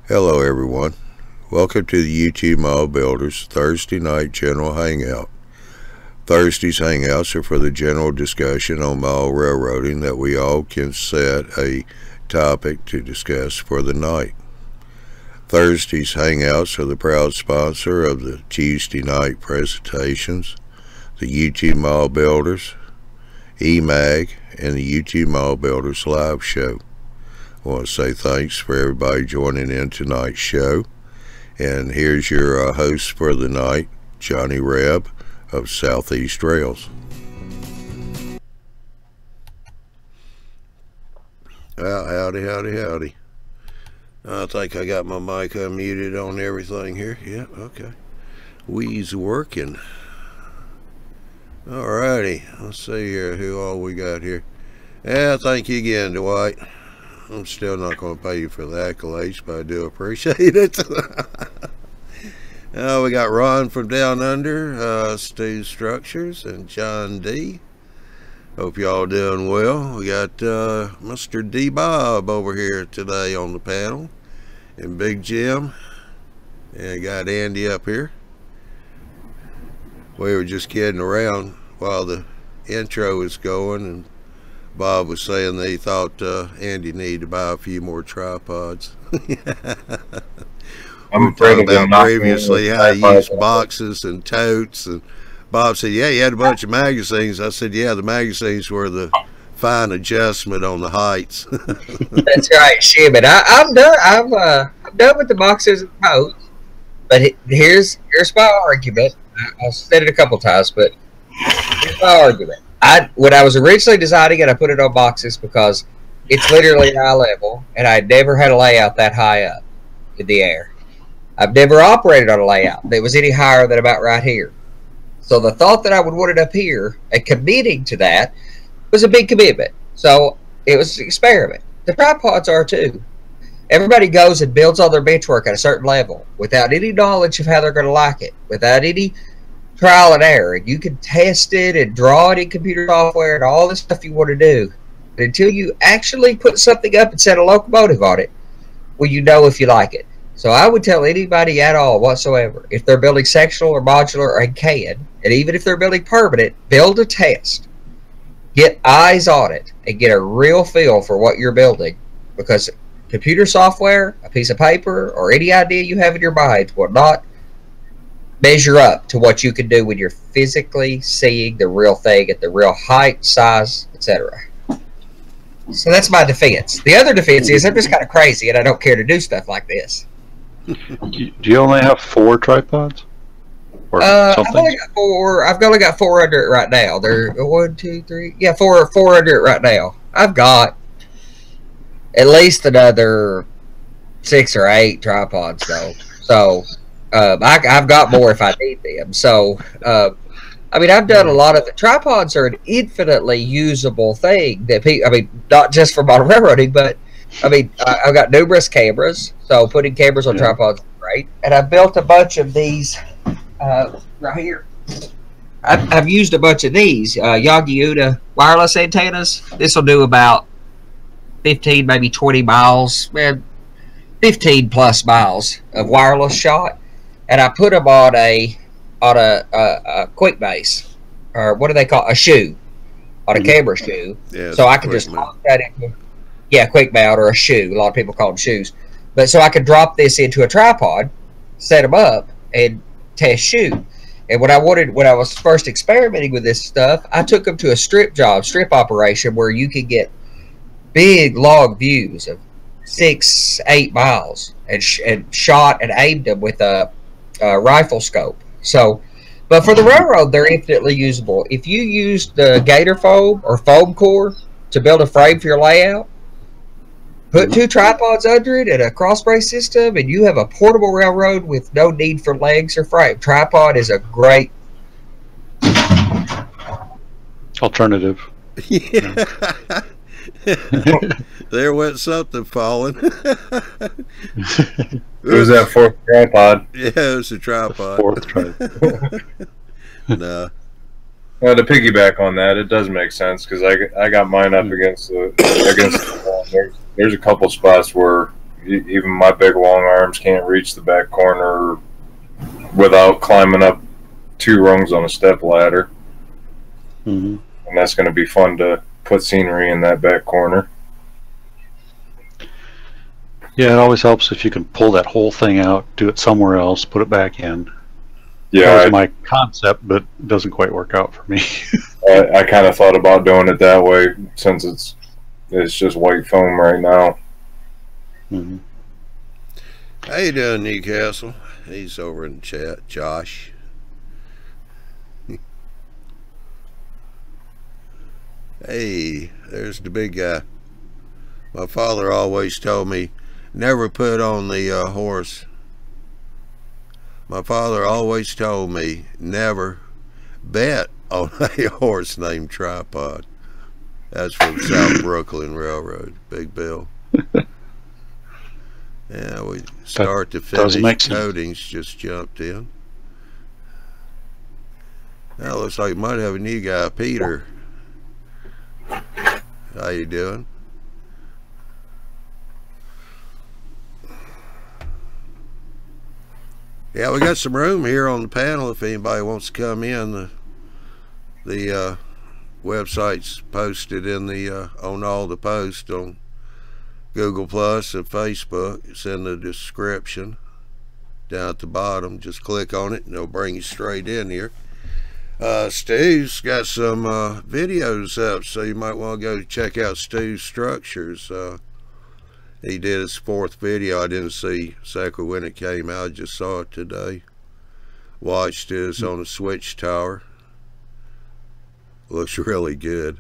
Hello everyone. Welcome to the YouTube Mile Builders Thursday night general hangout. Thursday's hangouts are for the general discussion on mile railroading that we all can set a topic to discuss for the night. Thursday's hangouts are the proud sponsor of the Tuesday night presentations, the YouTube Mile Builders, eMag, and the YouTube Mile Builders live show. I want to say thanks for everybody joining in tonight's show. And here's your host for the night, Johnny Reb of Southeast Rails. Well, howdy, howdy, howdy. I think I got my mic unmuted on everything here. Yeah, okay. We's working. Alrighty, let's see here who all we got here. Yeah, thank you again, Dwight. I'm still not going to pay you for the accolades, but I do appreciate it. We got Ron from Down Under, Stu Structures, and John D. Hope y'all doing well. We got Mr. D. Bob over here today on the panel, and Big Jim, and got Andy up here. We were just kidding around while the intro was going, and Bob was saying that he thought Andy needed to buy a few more tripods. I'm afraid about previously how he used boxes and totes, and Bob said, yeah, he had a bunch of magazines. I said, yeah, the magazines were the fine adjustment on the heights. That's right, shit. But I'm done. I'm done with the boxes and totes. But here's my argument. I've said it a couple times, but here's my argument. When I was originally designing it, I put it on boxes because it's literally eye level, and I never had a layout that high up in the air. I've never operated on a layout that was any higher than about right here. So the thought that I would want it up here and committing to that was a big commitment. So it was an experiment. The tripods are too. Everybody goes and builds all their benchwork at a certain level without any knowledge of how they're going to like it, without any trial and error. And you can test it and draw it in computer software and all the stuff you want to do. But until you actually put something up and set a locomotive on it, well, you know if you like it. So I would tell anybody at all whatsoever, if they're building sectional or modular or can, and even if they're building permanent, build a test. Get eyes on it and get a real feel for what you're building, because computer software, a piece of paper, or any idea you have in your mind will not measure up to what you can do when you're physically seeing the real thing at the real height, size, etc. So that's my defense. The other defense is I'm just kind of crazy and I don't care to do stuff like this. Do you only have 4 tripods? Or I've only got 4. I've only got 4 under it right now. There, 1, 2, 3. Yeah, 4 under it right now. I've got at least another 6 or 8 tripods though. So I've got more if I need them. So I mean, I've done a lot of the tripods are an infinitely usable thing that people, I mean, not just for model railroading, but I mean, I've got numerous cameras, so putting cameras on tripods is great. And I've built a bunch of these right here. I've used a bunch of these Yagi wireless antennas. This will do about 15, maybe 20 miles, 15 plus miles of wireless shot, and I put them on a quick base, or what do they call a shoe, on a camera shoe. Yeah, so I can just lock that into. Yeah, quick mount or a shoe. A lot of people call them shoes. But so I could drop this into a tripod, set them up, and test shoot. And when I was first experimenting with this stuff, I took them to a strip operation where you could get big log views of 6, 8 miles and shot and aimed them with a rifle scope. So, but for the railroad, they're infinitely usable. If you use the gator foam or foam core to build a frame for your layout, put 2 tripods under it and a cross brace system, and you have a portable railroad with no need for legs or frame. Tripod is a great alternative. Yeah. There went something falling. It was that 4th tripod. Yeah, it was a tripod. 4th tripod. No. Well, to piggyback on that, it does make sense because I got mine up against the wall. There's a couple spots where Even my big long arms can't reach the back corner without climbing up 2 rungs on a step ladder. Mm-hmm. And that's going to be fun to put scenery in that back corner. Yeah, it always helps if you can pull that whole thing out, do it somewhere else, put it back in. Yeah, That was my concept, but it doesn't quite work out for me. I kind of thought about doing it that way since it's just white foam right now. Mm-hmm. How you doing, Newcastle? He's over in the chat. Josh. Hey, there's the big guy. My father always told me, never put on the horse. My father always told me, never bet on a horse named Tripod. That's from South Brooklyn Railroad. Big Bill. Yeah, we start to finish coatings just jumped in. Now looks like we might have a new guy, Peter. How you doing? Yeah, we got some room here on the panel if anybody wants to come in. The website's posted in the on all the posts on Google Plus and Facebook. It's in the description down at the bottom. Just click on it and it'll bring you straight in here. Stu's got some videos up, so you might want to go check out Stu's Structures. He did his 4th video. I didn't see exactly when it came out. I just saw it today. Watched it. It's on a switch tower. Looks really good.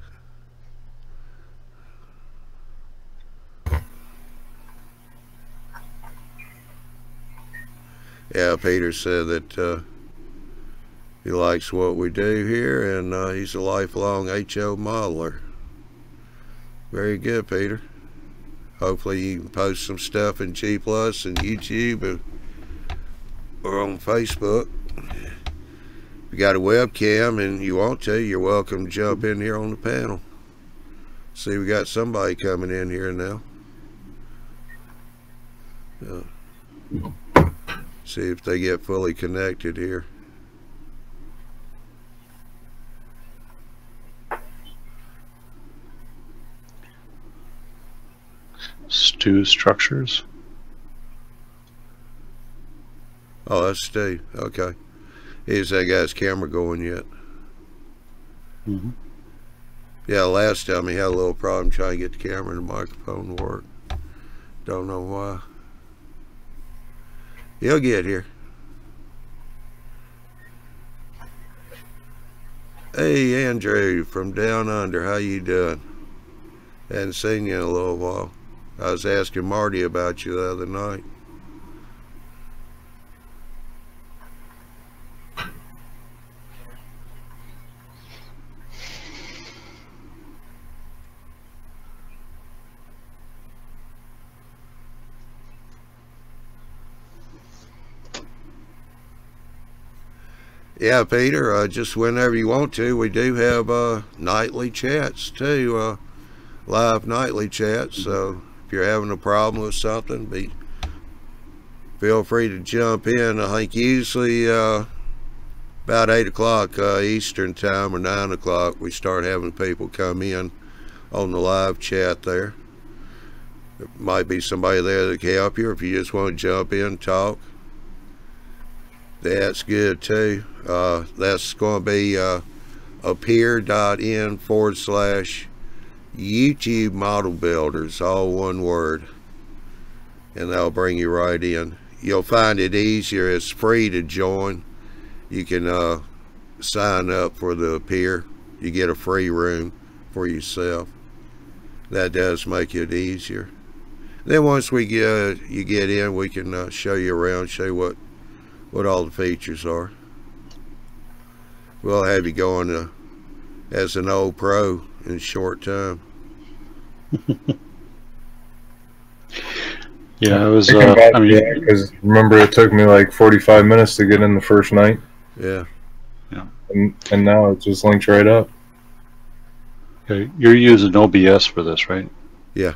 Yeah, Peter said that he likes what we do here, and he's a lifelong HO modeler. Very good, Peter. Hopefully you can post some stuff in G Plus and YouTube or on Facebook. If you got a webcam and you want to, you're welcome to jump in here on the panel. See, we got somebody coming in here now. See if they get fully connected here. Stu Structures. Oh, that's Steve. Okay. He's that guy's camera going yet? Mm-hmm. Yeah, last time he had a little problem trying to get the camera and the microphone to work. Don't know why. He'll get here. Hey, Andrew from Down Under. How you doing? Hadn't seen you in a little while. I was asking Marty about you the other night. Yeah, Peter, just whenever you want to. We do have nightly chats too, live nightly chats. So if you're having a problem with something, feel free to jump in. I think usually about 8 o'clock Eastern time or 9 o'clock we start having people come in on the live chat there. There might be somebody there that can help you, or if you just want to jump in and talk, that's good too. That's going to be appear.in/YouTube Model Builders, all one word, and that'll bring you right in. You'll find it easier. It's free to join. You can sign up for the Appear. You get a free room for yourself. That does make it easier. Then once we you get in, we can show you around, show you what all the features are. We'll have you going as an old pro in a short time. Yeah, it was. I mean, because remember, it took me like 45 minutes to get in the first night. Yeah. Yeah. And now it just links right up. Okay, you're using OBS for this, right? Yeah.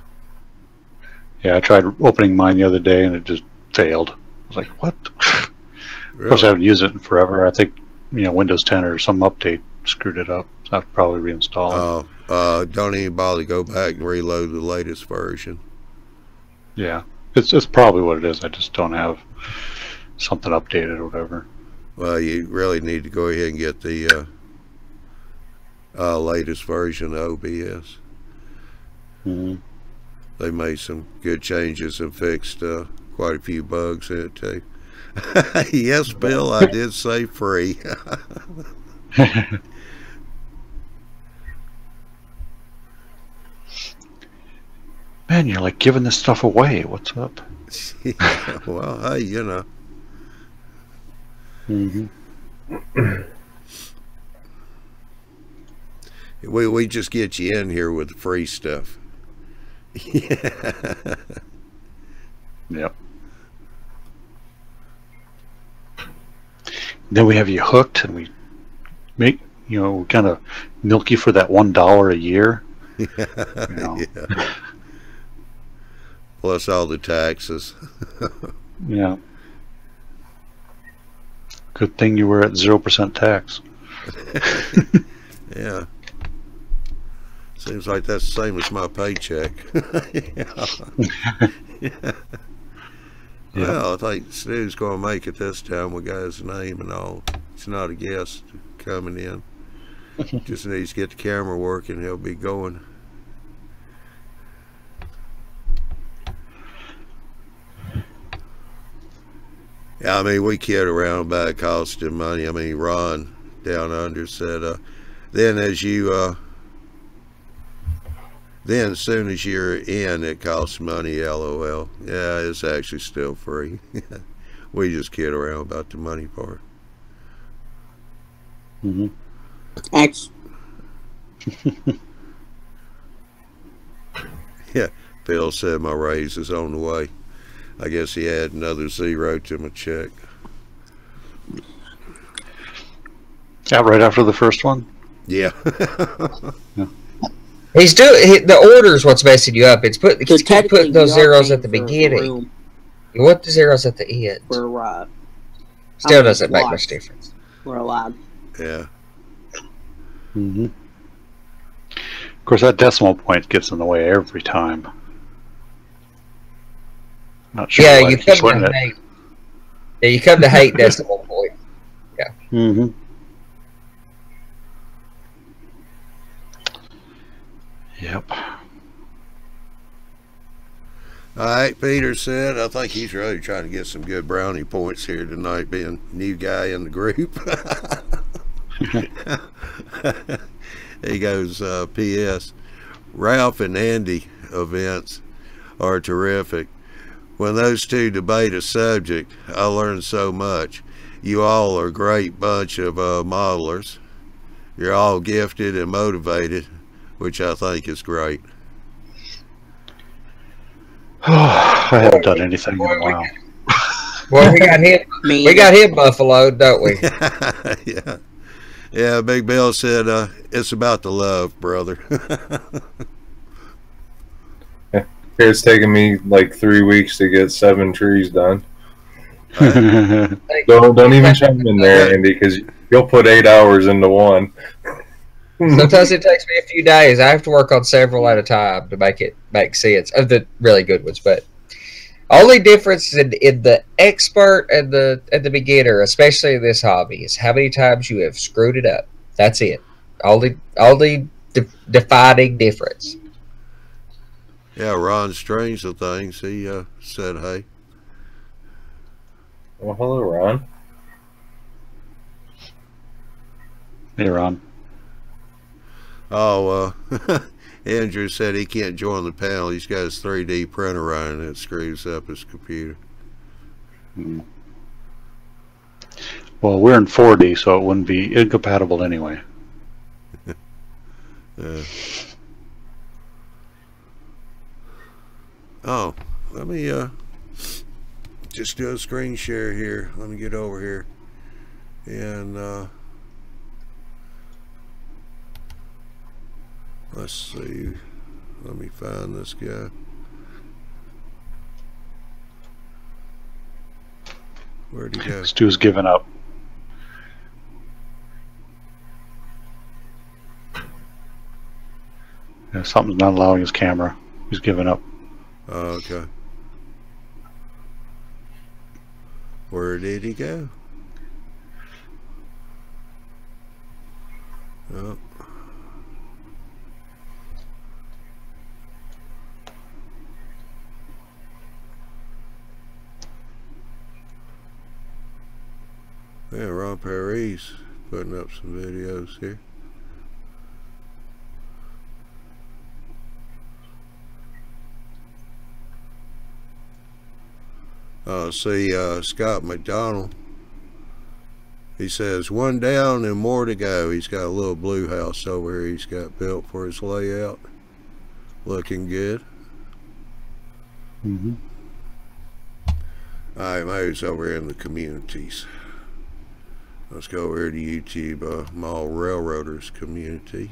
Yeah, I tried opening mine the other day and it just failed. I was like, what? Of course, I haven't used it in forever. I think, Windows 10 or some update screwed it up. So I have to probably reinstall it. Don't even bother go back and reload the latest version. Yeah, it's probably what it is. I just don't have something updated or whatever. Well, you really need to go ahead and get the latest version of OBS. Mm-hmm. They made some good changes and fixed quite a few bugs in it too. Yes, Bill, I did say free. Man, you're like giving this stuff away. What's up? Yeah, well, hey, Mm-hmm. we just get you in here with the free stuff. Yeah. Yep. Then we have you hooked, and we make kind of milk you for that $1 a year. Yeah. Plus all the taxes. Yeah. Good thing you were at 0% tax. Yeah. Seems like that's the same as my paycheck. Yeah. Well, I think Stu's going to make it this time. We got his name and all. It's not a guest coming in. Just needs to get the camera working. He'll be going. Yeah, I mean, we kid around about it costing money. I mean, Ron down under said, then as as soon as you're in, it costs money, LOL. Yeah, it's actually still free. We just kid around about the money part. Mm-hmm. Thanks. Yeah, Bill said my raise is on the way. I guess he had another zero to my check. Yeah, right after the first one? Yeah. Yeah. He's doing the order's what's messing you up. It's So keep technically, putting those we are zeros at the paying for beginning. room You want the zeros at the end. We're Still how doesn't many make much slots difference. we're allowed. Yeah. Mm-hmm. Of course, that decimal point gets in the way every time. Not sure Yeah, why you it keeps come winning to it. hate. Yeah, you come to hate decimal point. Mm-hmm. Yep. All right, Peter said, I think he's really trying to get some good brownie points here tonight, being new guy in the group. He goes, P.S. Ralph and Andy events are terrific. When those two debate a subject, I learn so much. You all are a great bunch of modelers. You're all gifted and motivated, which I think is great. I haven't done anything in a while. Well, we got him. We got him buffaloed, don't we? Yeah. Yeah, Big Bill said, it's about the love, brother. It's taken me like 3 weeks to get 7 trees done. Don't even chime in there, Andy, because you'll put 8 hours into one. Sometimes it takes me a few days. I have to work on several at a time to make it make sense of the really good ones. But only difference in the expert and the beginner, especially in this hobby, is how many times you have screwed it up. That's it. Only defining difference. Yeah, Ron Strange the things. He said, hey. Well, hello, Ron. Hey, Ron. Oh, Andrew said he can't join the panel. He's got his 3D printer running and it screws up his computer. Mm. Well, we're in 4D, so it wouldn't be incompatible anyway. Oh, let me just do a screen share here. Let me get over here and let's see. Let me find this guy. Where'd he go? Stu's given up. Yeah, something's not allowing his camera. He's given up. Oh, okay. Where did he go? Oh. Yeah, Ron Perry's putting up some videos here. See, Scott McDonald, he says, one down and more to go. He's got a little blue house over here he's got built for his layout. Looking good. Mm-hmm. Alright, Mo's over in the communities. Let's go over to YouTube, Mall Railroaders community.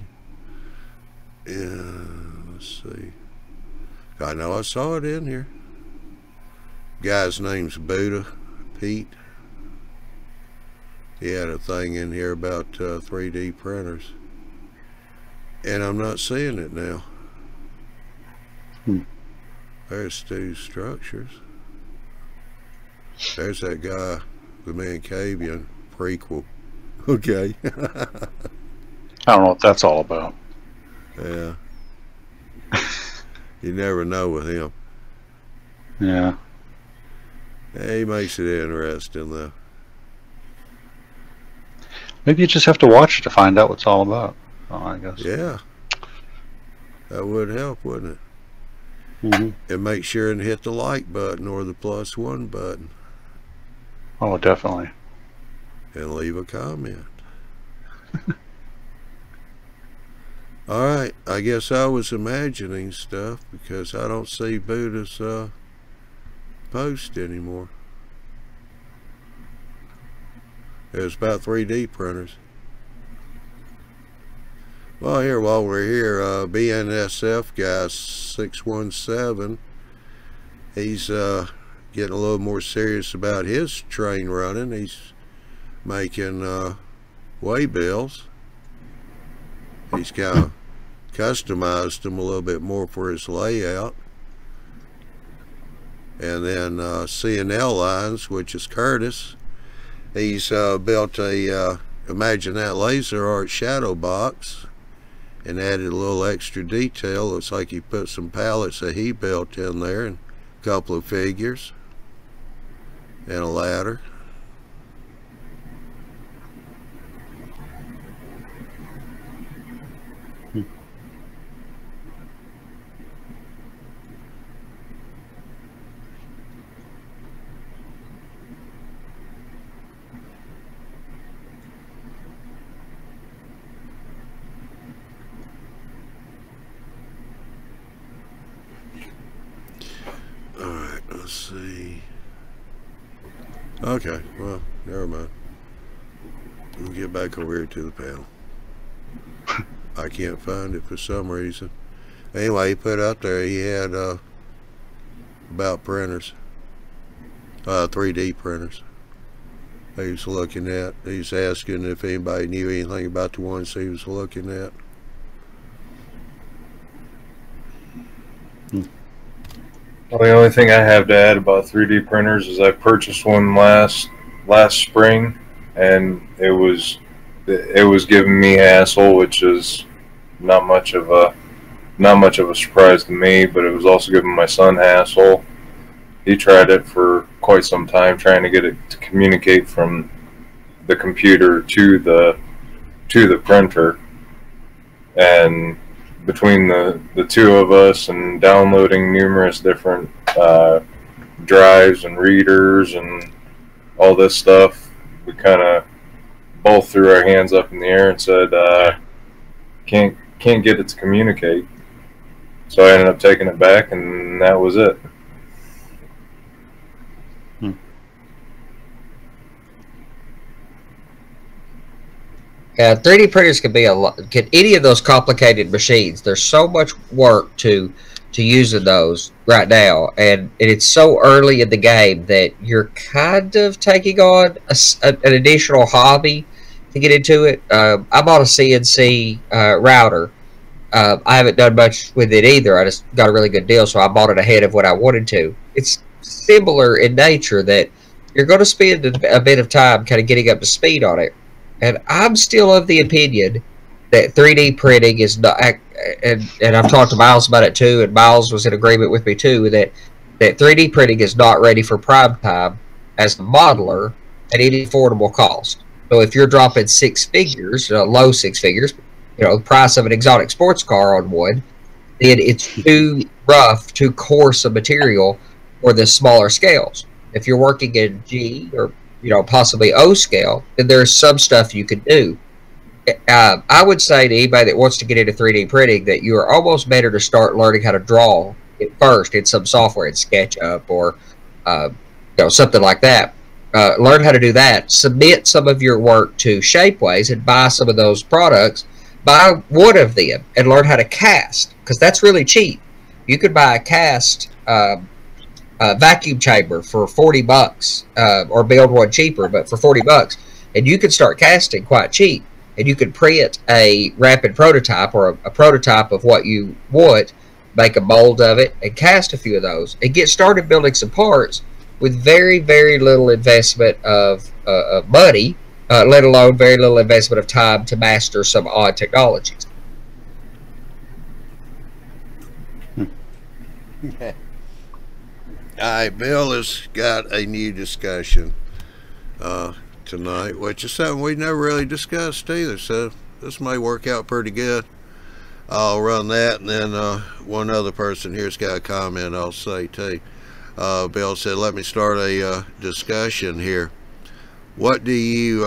Yeah, let's see. I know I saw it in here. Guy's name's Buddha Pete. He had a thing in here about 3D printers. And I'm not seeing it now. There's Stu's Structures. There's that guy, the Mancavian prequel. Okay. I don't know what that's all about. Yeah. You never know with him. Yeah. He makes it interesting though. Maybe you just have to watch it to find out what it's all about. Oh, I guess. Yeah. That would help, wouldn't it? Mm-hmm. And make sure and hit the like button or the +1 button. Oh, definitely. And leave a comment. Alright, I guess I was imagining stuff because I don't see Buddha's post anymore. It was about 3D printers. Well, here, while we're here, BNSF guy 617, he's getting a little more serious about his train running. He's making waybills. He's kind of customized them a little bit more for his layout. And then CNL lines, which is Curtis, he's built a imagine that laser art shadow box and added a little extra detail. Looks like he put some pallets that he built in there and a couple of figures and a ladder. Alright, let's see. Okay, well, never mind. We'll get back over here to the panel. I can't find it for some reason. Anyway, he put out there he had about printers. 3D printers. He was looking at. He's asking if anybody knew anything about the ones he was looking at. Well, the only thing I have to add about 3D printers is I purchased one last spring, and it was giving me hassle, which is not much of a surprise to me. But it was also giving my son hassle. He tried it for quite some time, trying to get it to communicate from the computer to the printer, and between the two of us and downloading numerous different drives and readers and all this stuff, we kind of both threw our hands up in the air and said, can't get it to communicate. So I ended up taking it back, and that was it. Yeah, 3D printers could be a lot. Could any of those complicated machines? There's so much work to to using those right now, and it's so early in the game that you're kind of taking on an additional hobby to get into it. I bought a CNC router. I haven't done much with it either. I just got a really good deal, so I bought it ahead of what I wanted to. It's similar in nature that you're going to spend a bit of time kind of getting up to speed on it. And I'm still of the opinion that 3D printing is not, and I've talked to Miles about it too, and Miles was in agreement with me too, that 3D printing is not ready for prime time as a modeler at any affordable cost. So if you're dropping six figures, low six figures, the price of an exotic sports car on one, then it's too rough, too coarse a material for the smaller scales. If you're working in G or possibly O scale, then there's some stuff you can do. I would say to anybody that wants to get into 3D printing that you are almost better to start learning how to draw it first in some software, in SketchUp or something like that. Learn how to do that. Submit some of your work to Shapeways and buy some of those products. Buy one of them and learn how to cast, because that's really cheap. You could buy a cast vacuum chamber for $40, or build one cheaper, but for $40, and you could start casting quite cheap. And you could print a rapid prototype or a prototype of what you want, make a mold of it, and cast a few of those, and get started building some parts with very, very little investment of money, let alone very little investment of time to master some odd technologies. All right, Bill has got a new discussion tonight, which is something we never really discussed either, so this may work out pretty good. I'll run that, and then one other person here's got a comment I'll say too. Bill said, let me start a discussion here. What do you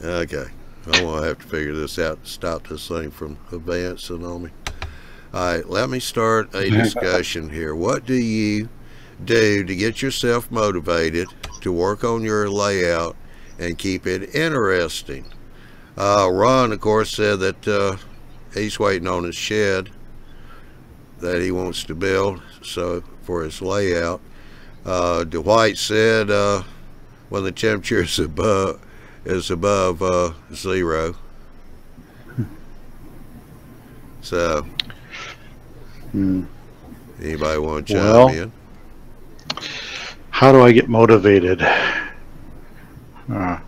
okay, I'm gonna have to figure this out to stop this thing from advancing on me. Alright, let me start a discussion here. What do you do to get yourself motivated to work on your layout and keep it interesting? Ron, of course, said that he's waiting on his shed that he wants to build, so for his layout. Dwight said when the temperature is above 0. So anybody want to chime in? How do I get motivated? Well,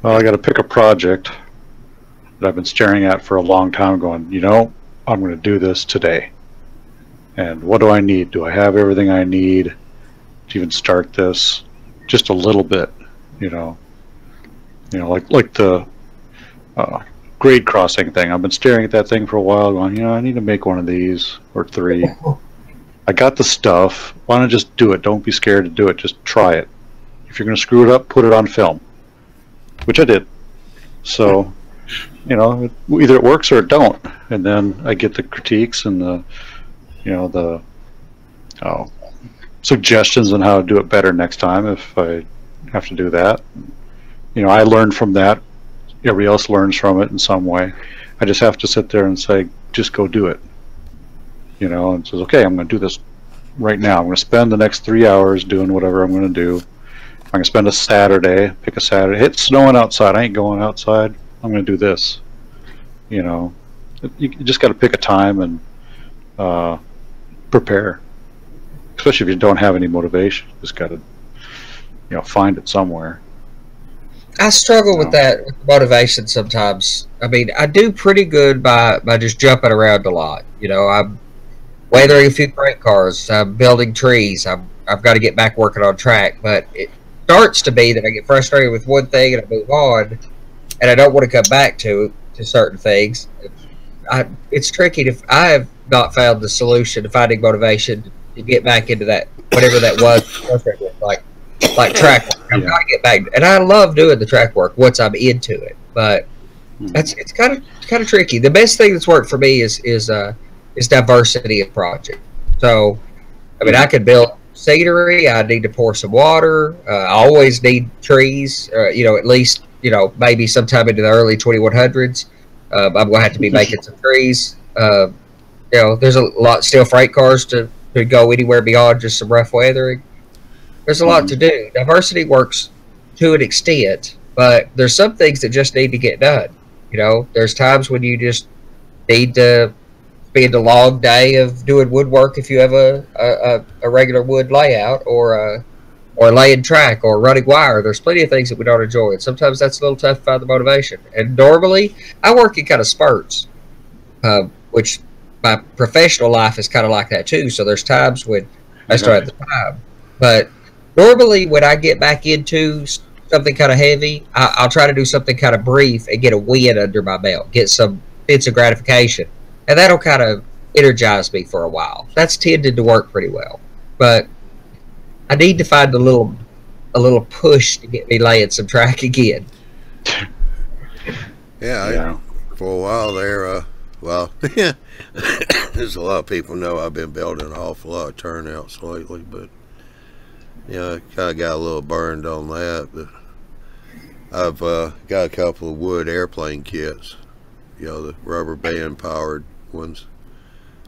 I got to pick a project that I've been staring at for a long time, going, I'm going to do this today. And what do I need? Do I have everything I need to even start this? Just a little bit, like the grade crossing thing. I've been staring at that thing for a while, going, I need to make one of these or 3. I got the stuff. Why not just do it? Don't be scared to do it. Just try it. If you're going to screw it up, put it on film, which I did. So, either it works or it don't. And then I get the critiques and the suggestions on how to do it better next time if I have to do that. I learned from that. Everybody else learns from it in some way. I just have to sit there and say, just go do it. And says, okay, I'm going to do this right now. I'm going to spend the next 3 hours doing whatever I'm going to do. I'm going to spend a Saturday, pick a Saturday. It's snowing outside. I ain't going outside. I'm going to do this. You just got to pick a time and prepare. Especially if you don't have any motivation. You just got to, find it somewhere. I struggle with that with motivation sometimes. I mean, I do pretty good by just jumping around a lot. I'm weathering a few freight cars. I'm building trees. I've got to get back working on track. But it starts to be that I get frustrated with one thing and I move on, and I don't want to come back to certain things. It's tricky. If I have not found the solution to finding motivation to get back into that, whatever that was, like track work. I've got to get back, and I love doing the track work once I'm into it. But it's kind of tricky. The best thing that's worked for me is diversity of project. So, I mean, I could build scenery. I need to pour some water. I always need trees. At least maybe sometime into the early 2100s. I'm going to have to be making some trees. You know, there's a lot still freight cars to go anywhere beyond just some rough weathering. There's a lot to do. Diversity works to an extent, but there's some things that just need to get done. You know, there's times when you just need to spend a long day of doing woodwork if you have a regular wood layout, or laying track or running wire. There's plenty of things that we don't enjoy, and sometimes that's a little tough to find the motivation. And normally, I work in kind of spurts, which my professional life is kind of like that too. So there's times when I start at the time, but normally when I get back into something kind of heavy, I'll try to do something kind of brief and get a win under my belt, get some bits of gratification, and that'll kind of energize me for a while. That's tended to work pretty well, but I need to find a little push to get me laying some track again. Yeah. For a while there, well, there's a lot of people know I've been building an awful lot of turnouts lately, but I kind of got a little burned on that. But I've got a couple of wood airplane kits, the rubber band powered ones.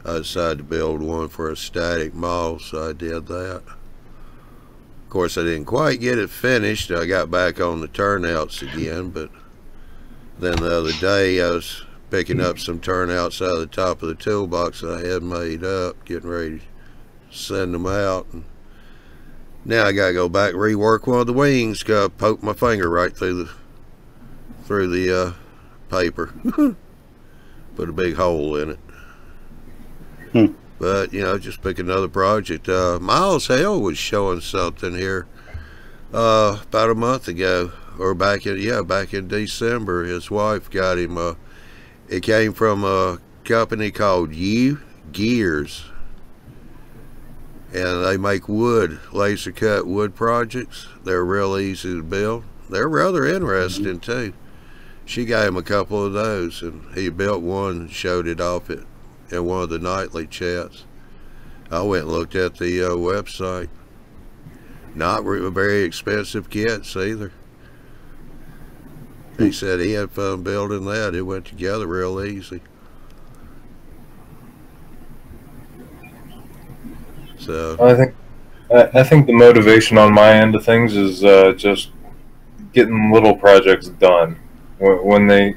I decided to build one for a static model, so I did that. Of course, I didn't quite get it finished. I got back on the turnouts again, but then the other day I was picking up some turnouts out of the top of the toolbox that I had made up, getting ready to send them out. And now I gotta go back and rework one of the wings. Gotta poke my finger right through the paper. Put a big hole in it. But just pick another project. Miles Hale was showing something here about a month ago, or back in December. His wife got him. It came from a company called Gears, and they make laser cut wood projects. They're real easy to build. They're rather interesting too. She got him a couple of those, and he built one and showed it off in one of the nightly chats. I went and looked at the website. Not very expensive kits either. He said he had fun building that. It went together real easy. So I think the motivation on my end of things is just getting little projects done. When they,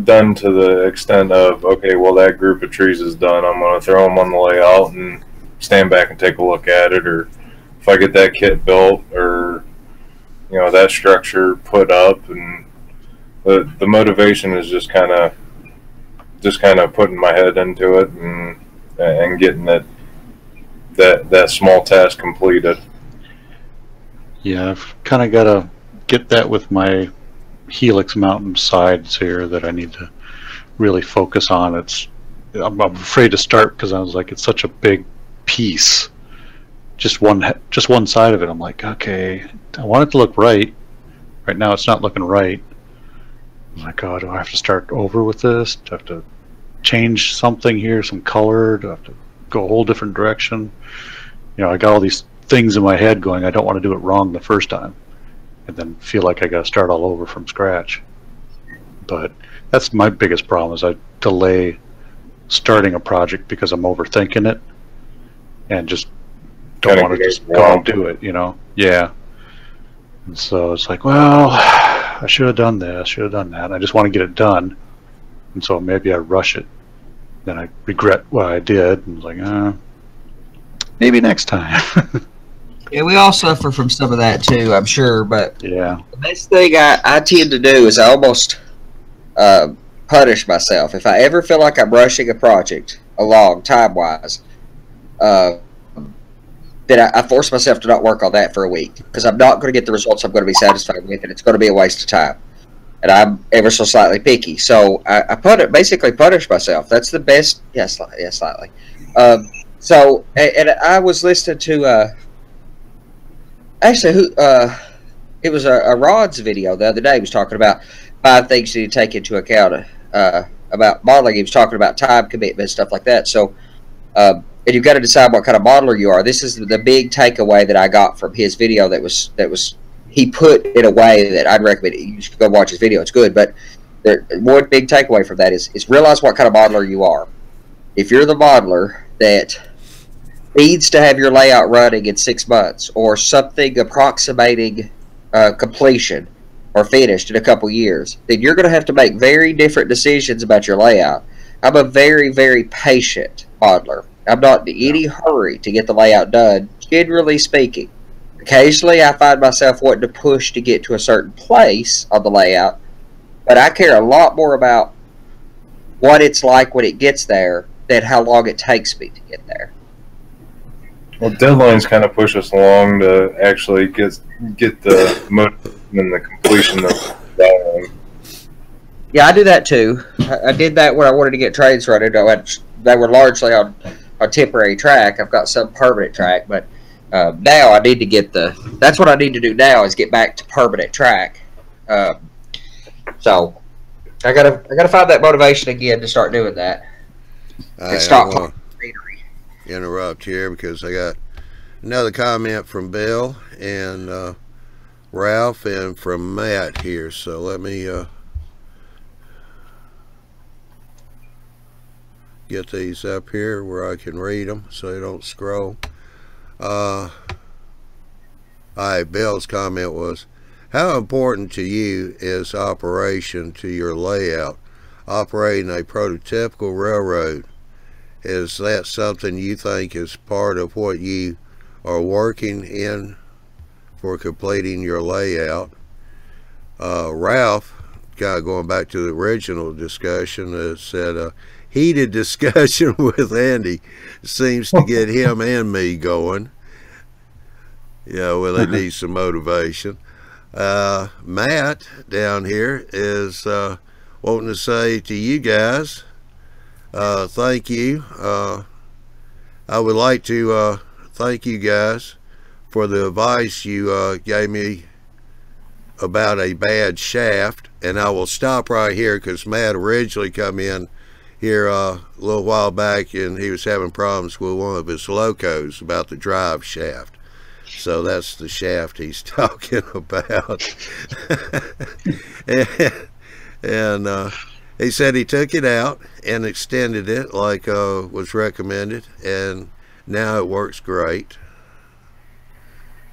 done to the extent of, okay, well, that group of trees is done. I'm going to throw them on the layout and stand back and take a look at it. Or if I get that kit built, or that structure put up, and the motivation is just kind of putting my head into it and getting that small task completed. Yeah, I've kind of got to get that with my Helix Mountain sides here that I need to really focus on. I'm afraid to start because I was like, it's such a big piece. Just one side of it. I'm like, okay, I want it to look right. Right now, it's not looking right. I'm like, oh, do I have to start over with this? Do I have to change something here, some color? Do I have to go a whole different direction? I got all these things in my head going, I don't want to do it wrong the first time, and then feel like I got to start all over from scratch. But that's my biggest problem, is I delay starting a project because I'm overthinking it and just don't want to just go and do it, Yeah. And so it's like, well, I should have done this, should have done that. And I just want to get it done. And so maybe I rush it. Then I regret what I did. And it's like, maybe next time. Yeah, we all suffer from some of that too, I'm sure. But yeah, the best thing I tend to do is I almost punish myself. If I ever feel like I'm rushing a project along time-wise, then I force myself to not work on that for a week, because I'm not going to get the results I'm going to be satisfied with, and it's going to be a waste of time. And I'm ever so slightly picky, so I basically punish myself. That's the best. Yeah, slightly. So, and I was listening to actually it was a Rod's video the other day. He was talking about 5 things you need to take into account about modeling. He was talking about time commitment, stuff like that. So, and you've got to decide what kind of modeler you are. This is the big takeaway that I got from his video. That was he put in a way that I'd recommend. You should go watch his video. It's good. But one big takeaway from that is realize what kind of modeler you are. If you're the modeler that needs to have your layout running in 6 months or something approximating completion or finished in a couple years, then you're going to have to make very different decisions about your layout. I'm a very, very patient modeler. I'm not in any hurry to get the layout done, generally speaking. Occasionally, I find myself wanting to push to get to a certain place on the layout, but I care a lot more about what it's like when it gets there than how long it takes me to get there. Well, deadlines kind of push us along to actually get the motivation and the completion of that. Yeah, I do that too. I did that when I wanted to get trains running. They were largely on temporary track. I've got some permanent track, but now I need to get that's what I need to do now is get back to permanent track. So I gotta find that motivation again to start doing that. I want to interrupt here because I got another comment from Bill and Ralph and from Matt here. So let me get these up here where I can read them so they don't scroll. Bill's comment was, how important to you is operation to your layout? Operating a prototypical railroad, is that something you think is part of what you are working in for completing your layout? Ralph, kind of going back to the original discussion, said heated discussion with Andy seems to get him and me going. Yeah, well, they need some motivation. Matt down here is wanting to say to you guys, thank you. I would like to thank you guys for the advice you gave me about a bad shaft, and I will stop right here because Matt originally come in here a little while back and he was having problems with one of his locos about the drive shaft. So that's the shaft he's talking about. and he said he took it out and extended it like was recommended, and now it works great.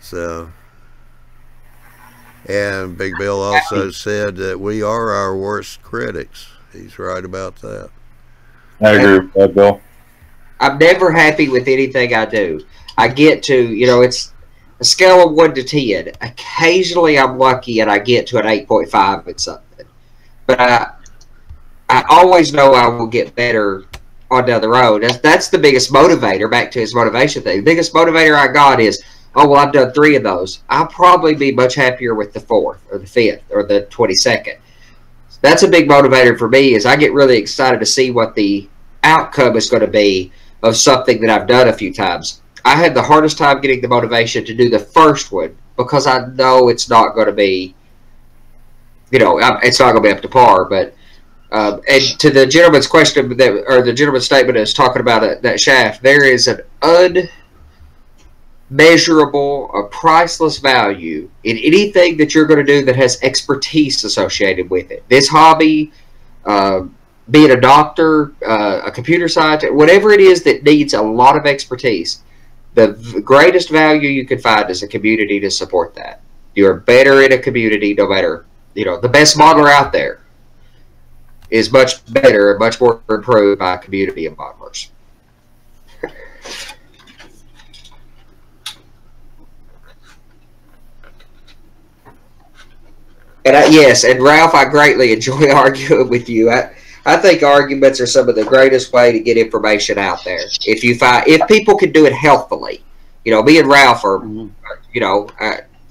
So, and Big Bill also said that we are our worst critics. He's right about that. I agree with that, Bill. I'm never happy with anything I do. I get to, it's a scale of 1 to 10. Occasionally I'm lucky and I get to an 8.5 at something. But I always know I will get better on down the road. That's the biggest motivator, back to his motivation thing. The biggest motivator I got is, oh, well, I've done 3 of those. I'll probably be much happier with the 4th or the 5th or the 22nd. That's a big motivator for me, is I get really excited to see what the outcome is going to be of something that I've done a few times. I had the hardest time getting the motivation to do the first one because I know it's not going to be, it's not going to be up to par. But and to the gentleman's question, or the gentleman's statement is talking about that shaft, there is an unmeasurable, a priceless value in anything that you're going to do that has expertise associated with it. This hobby, being a doctor, a computer scientist, whatever it is that needs a lot of expertise, the greatest value you can find is a community to support that. You're better in a community no matter, the best modeler out there is much better and much more improved by a community of modelers. And yes, and Ralph, I greatly enjoy arguing with you. I think arguments are some of the greatest way to get information out there. If people can do it healthily, me and Ralph are,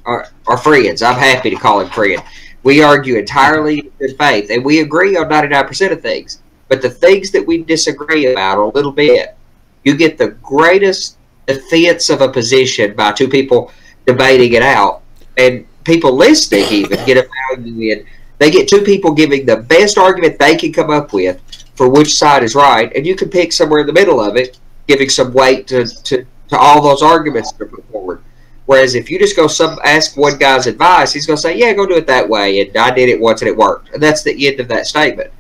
are friends. I'm happy to call him friend. We argue entirely in good faith, and we agree on 99% of things. But the things that we disagree about a little bit, you get the greatest defense of a position by 2 people debating it out, and people listening even get a value in. They get 2 people giving the best argument they can come up with for which side is right, and you can pick somewhere in the middle of it, giving some weight to all those arguments that are put forward. Whereas if you just go ask one guy's advice, he's going to say, yeah, go do it that way. And I did it once and it worked. And that's the end of that statement.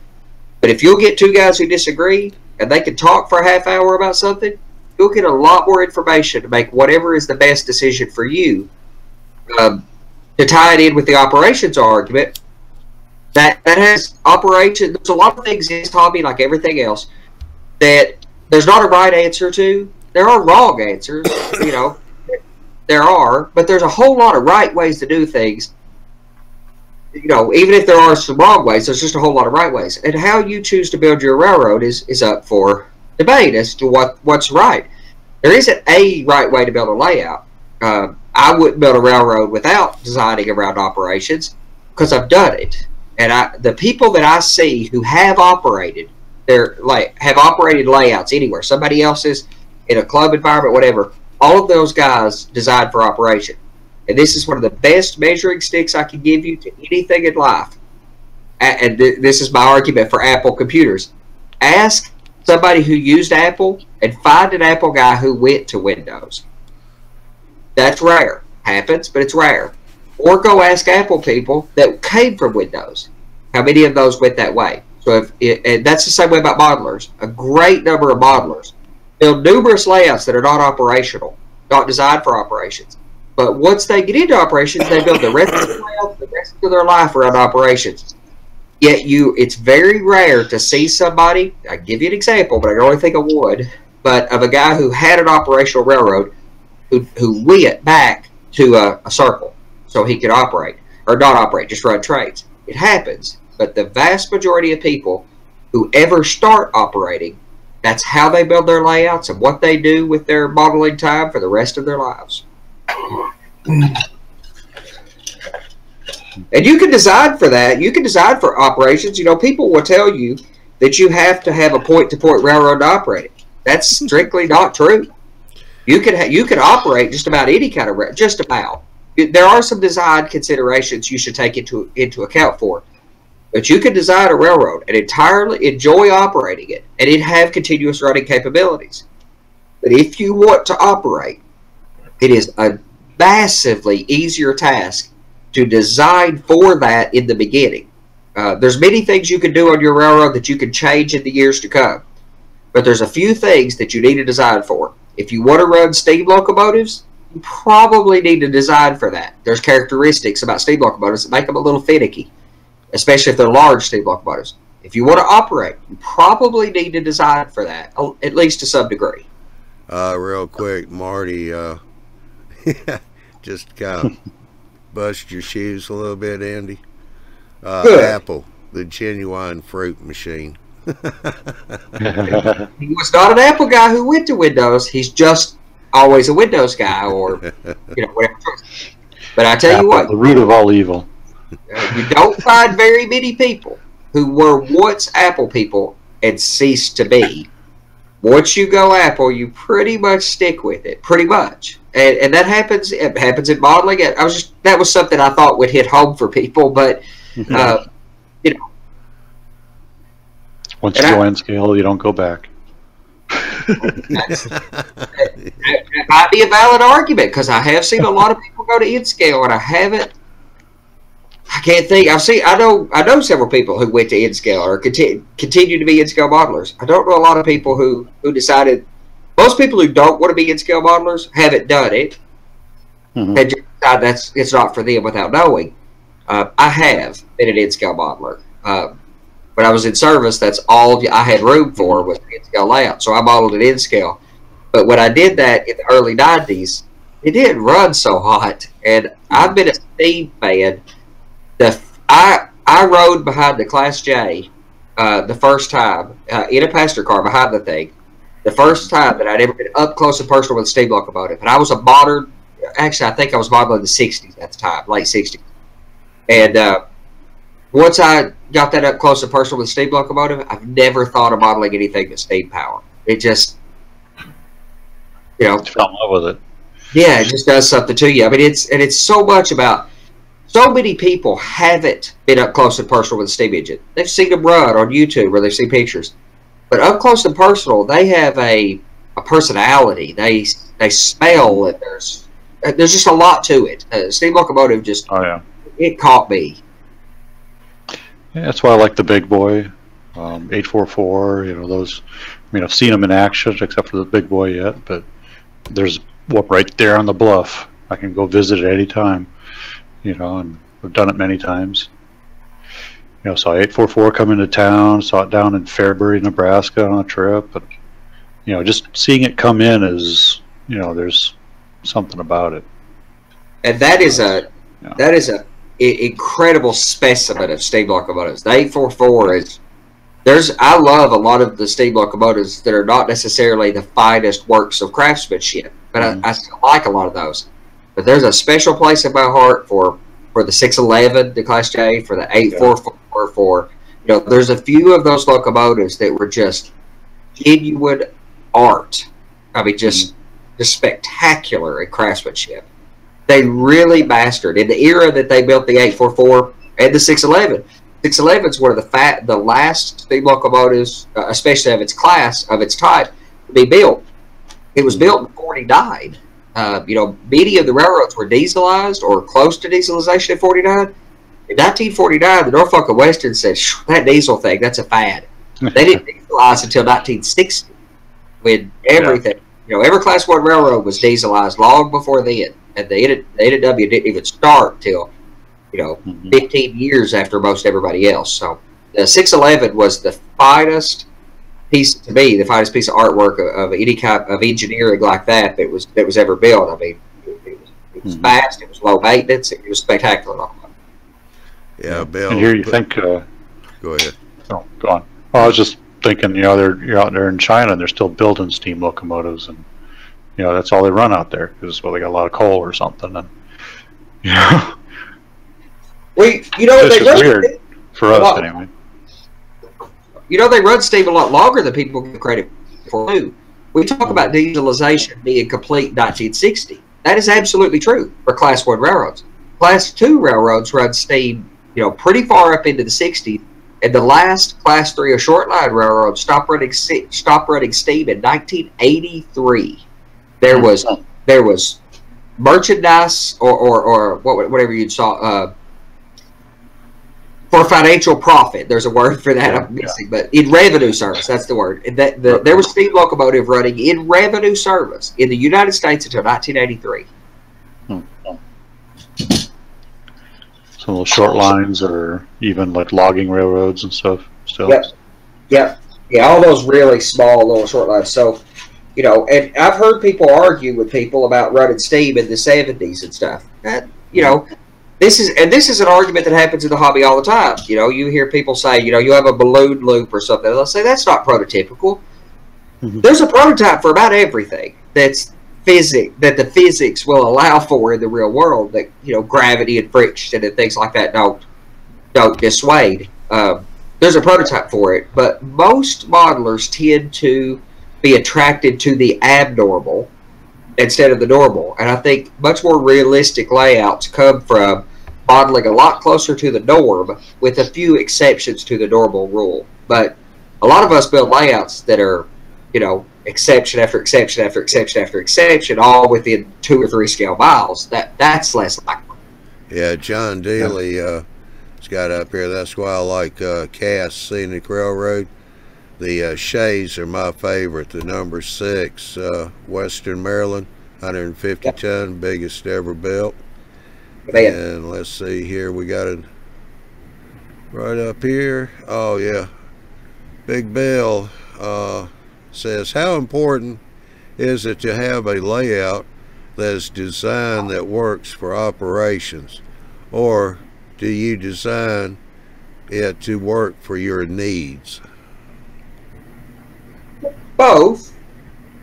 But if you'll get two guys who disagree and they can talk for a half hour about something, you'll get a lot more information to make whatever is the best decision for you. To tie it in with the operations argument, that has operation. There's a lot of things in this hobby, like everything else, that there's not a right answer to. There are wrong answers, you know. There are, but there's a whole lot of right ways to do things. You know, even if there are some wrong ways, there's just a whole lot of right ways. And how you choose to build your railroad is up for debate as to what's right. There isn't a right way to build a layout. I wouldn't build a railroad without designing around operations because I've done it. And the people that I see who have operated, have operated layouts anywhere, somebody else's, in a club environment, whatever, all of those guys designed for operation. And this is one of the best measuring sticks I can give you to anything in life. And this is my argument for Apple computers. Ask somebody who used Apple and find an Apple guy who went to Windows. That's rare. Happens, but it's rare. Or go ask Apple people that came from Windows. How many of those went that way? So and that's the same way about modelers. A great number of modelers build numerous layouts that are not operational, not designed for operations. But once they get into operations, they build the rest of their layout, the rest of their life around operations. Yet it's very rare to see somebody, I give you an example, but I can only think of one, but of a guy who had an operational railroad who went back to a circle so he could operate, or not operate, just run trains. It happens, but the vast majority of people who ever start operating, that's how they build their layouts and what they do with their modeling time for the rest of their lives. And you can design for that. You can design for operations. You know, people will tell you that you have to have a point-to-point railroad to operate it. That's strictly not true. You can operate just about any kind of just about. There are some design considerations you should take into account for, but you can design a railroad and entirely enjoy operating it, and it have continuous running capabilities. But if you want to operate, it is a massively easier task to design for that in the beginning. There's many things you can do on your railroad that you can change in the years to come, but there's a few things that you need to design for. If you want to run steam locomotives, you probably need to design for that. There's characteristics about steam locomotives that make them a little finicky, especially if they're large steam locomotives. If you want to operate, you probably need to design for that, at least to some degree. Real quick, Marty, just kind of bust your shoes a little bit, Andy. Apple, the genuine fruit machine. He was not an Apple guy who went to Windows. He's just always a Windows guy, or whatever. But I tell you what, the root of all evil. You don't find very many people who were once Apple people and ceased to be. Once you go Apple, you pretty much stick with it, pretty much, and that happens. It happens in modeling. That was something I thought would hit home for people, but once you go end scale, you don't go back. That might be a valid argument, because I have seen a lot of people go to end scale, and I can't think. I know several people who went to end scale or continue to be end scale modelers. I don't know a lot of people who decided. Most people who don't want to be end scale modelers haven't done it. They just decide it's not for them without knowing. I have been an end scale modeler. When I was in service, that's all I had room for was end scale layout. So I modeled an end scale. But when I did that in the early 90s, it didn't run so hot. And I've been a steam fan. I rode behind the Class J the first time in a passenger car behind the thing. The first time that I'd ever been up close and personal with a steam locomotive. And I was a modern, actually I think I was modeling the 60s at the time, late 60s. And once I got that up close and personal with a steam locomotive, I've never thought of modeling anything but steam power. It just, fell in love with it. Yeah, it just does something to you. I mean, it's so much about. So many people haven't been up close and personal with a steam engine. They've seen them run on YouTube or they've seen pictures, but up close and personal, they have a personality. They smell, and there's just a lot to it. Steam locomotive just it caught me. Yeah, that's why I like the big boy, 844. You know those. I mean, I've seen them in action, except for the big boy yet. But there's one right there on the bluff. I can go visit at any time. You know, and I've done it many times. You know, saw 844 come into town. Saw it down in Fairbury, Nebraska on a trip. But you know, just seeing it come in is, you know, there's something about it. And that is a incredible specimen of steam locomotives. The 844 is I love a lot of the steam locomotives that are not necessarily the finest works of craftsmanship, but I still like a lot of those. But there's a special place in my heart for the 611, the Class J, for the 844, for, you know, there's a few of those locomotives that were just genuine art. I mean, just spectacular in craftsmanship. They really mastered in the era that they built the 844 and the 611. 611 is one of the last steam locomotives, especially of its class, of its type, to be built. It was built in '49. You know, many of the railroads were dieselized or close to dieselization in '49. In 1949, the Norfolk and Western said, that diesel thing, that's a fad. They didn't dieselize until 1960, when everything, you know, every Class 1 railroad was dieselized long before then. And the NW didn't even start till, you know, 15 years after most everybody else. So the 611 was the finest piece, to me, the finest piece of artwork of any kind of engineering like that was ever built. I mean, it was fast, it was low maintenance, it was spectacular. Yeah, Bill. And here you think. Go ahead. Oh, go on. Well, I was just thinking, you know, you're out there in China and they're still building steam locomotives, and you know that's all they run out there because they got a lot of coal or something, and you know. You know, this is weird for us anyway. You know, they run steam a lot longer than people give credit for too. We talk about dieselization being complete in 1960. That is absolutely true for Class 1 railroads. Class 2 railroads run steam, you know, pretty far up into the 60s. And the last Class 3 or short line railroad stopped running steam in 1983. There was merchandise or whatever you saw for financial profit. There's a word for that I'm missing, but in revenue service, that's the word. And there was steam locomotive running in revenue service in the United States until 1983. Some little short lines, or even like logging railroads and stuff. Still. Yeah. All those really small little short lines. So, you know, and I've heard people argue with people about running steam in the 70s and stuff. You know, this is an argument that happens in the hobby all the time. You know, you hear people say, you know, you have a balloon loop or something. They'll say that's not prototypical. There's a prototype for about everything that the physics will allow for in the real world. That, you know, gravity and friction and things like that don't dissuade. There's a prototype for it, but most modelers tend to be attracted to the abnormal instead of the normal. And I think much more realistic layouts come from modeling a lot closer to the norm with a few exceptions to the normal rule. But a lot of us build layouts that are, you know, exception after exception after exception after exception, all within 2 or 3 scale miles. That's less likely. Yeah, John Daly has got up here. That's why I like Cass Scenic Railroad. The Shays are my favorite. The number 6, Western Maryland, 150 ton, biggest ever built. And let's see here, we got it right up here. Oh yeah, Big Bill says, how important is it to have a layout that is designed that works for operations, or do you design it to work for your needs? Both.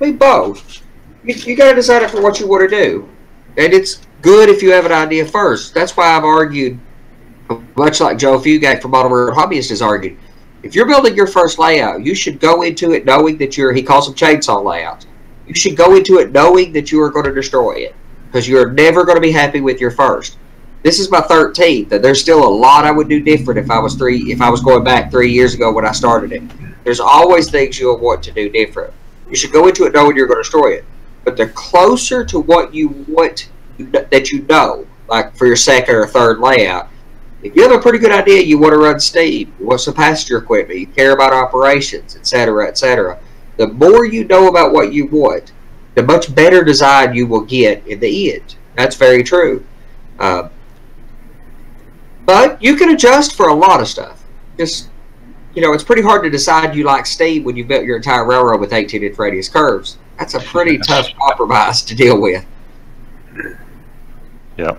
Both. You got to design it for what you want to do, and it's good if you have an idea first. That's why I've argued, much like Joe Fugate from Model Railroad Hobbyist has argued, if you're building your first layout, you should go into it knowing that he calls them chainsaw layouts. You should go into it knowing that you are going to destroy it, because you're never going to be happy with your first. This is my 13th, and there's still a lot I would do different if I was going back 3 years ago when I started it. There's always things you'll want to do different. You should go into it knowing you're going to destroy it. But the closer to what you want that you know, like for your second or third layout. If you have a pretty good idea, you want to run steam, you want some passenger equipment, you care about operations, etc., etc. The more you know about what you want, the much better design you will get in the end. That's very true. But you can adjust for a lot of stuff. Just, it's pretty hard to decide you like steam when you've built your entire railroad with 18-inch radius curves. That's a pretty tough compromise to deal with. Yeah.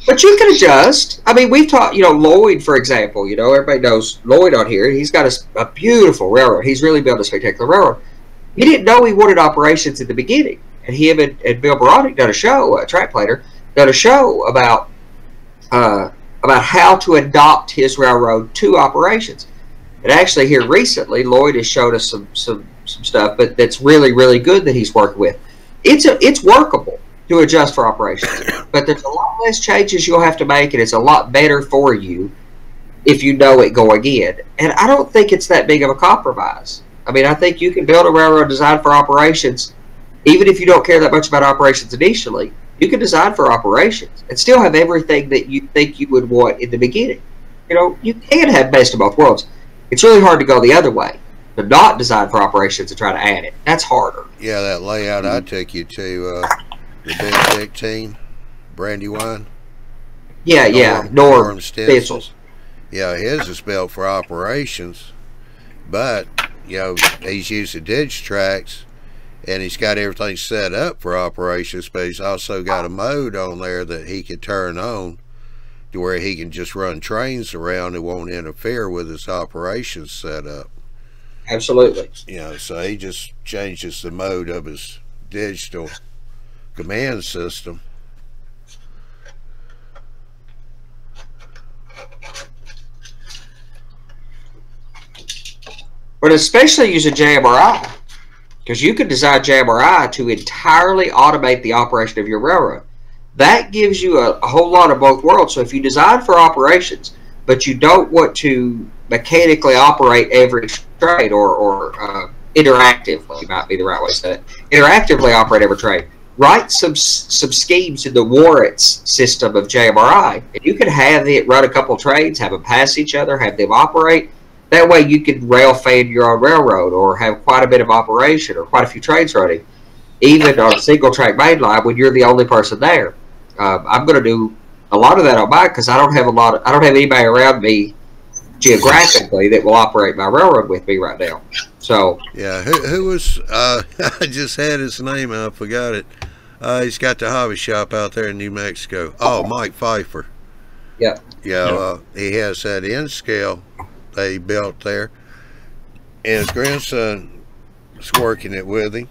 But you can adjust. I mean, we've taught, Lloyd, for example, everybody knows Lloyd on here. He's got a beautiful railroad. He's really built a spectacular railroad. He didn't know he wanted operations at the beginning. And him and Bill Baronic done a show, a track planer, done a show about how to adopt his railroad to operations. And actually here recently, Lloyd has showed us some stuff, but that's really, really good that he's working with. It's workable to adjust for operations, but there's a lot less changes you'll have to make, and it's a lot better for you if you know it going in. And I don't think it's that big of a compromise. I mean, I think you can build a railroad designed for operations, even if you don't care that much about operations initially. You can design for operations and still have everything that you think you would want in the beginning. You can have best of both worlds. It's really hard to go the other way, to not design for operations and try to add it. That's harder. Yeah, that layout I took you to, the Benedictine, Brandywine. Yeah, Norm Stencils. Yeah, his is built for operations, but, he's using ditch tracks, and he's got everything set up for operations, but he's also got a mode on there that he can turn on to where he can just run trains around and won't interfere with his operations setup. Absolutely. So he just changes the mode of his digital command system. But especially using JMRI, because you can design JMRI to entirely automate the operation of your railroad. That gives you a whole lot of both worlds. So if you design for operations, but you don't want to mechanically operate every train or interactively, might be the right way to say it, interactively operate every train, write some schemes in the warrants system of JMRI, and you can have it run a couple trains, have them pass each other, have them operate. That way you can rail fan your own railroad or have quite a bit of operation or quite a few trains running, even on a single track main line when you're the only person there. I'm going to do a lot of that on mine because I don't have anybody around me geographically that will operate my railroad with me right now. So yeah, who was I just had his name and I forgot it. He's got the hobby shop out there in New Mexico. Oh, Mike Pfeiffer. Yeah. Yeah, he has that N scale they built there, and his grandson was working it with him.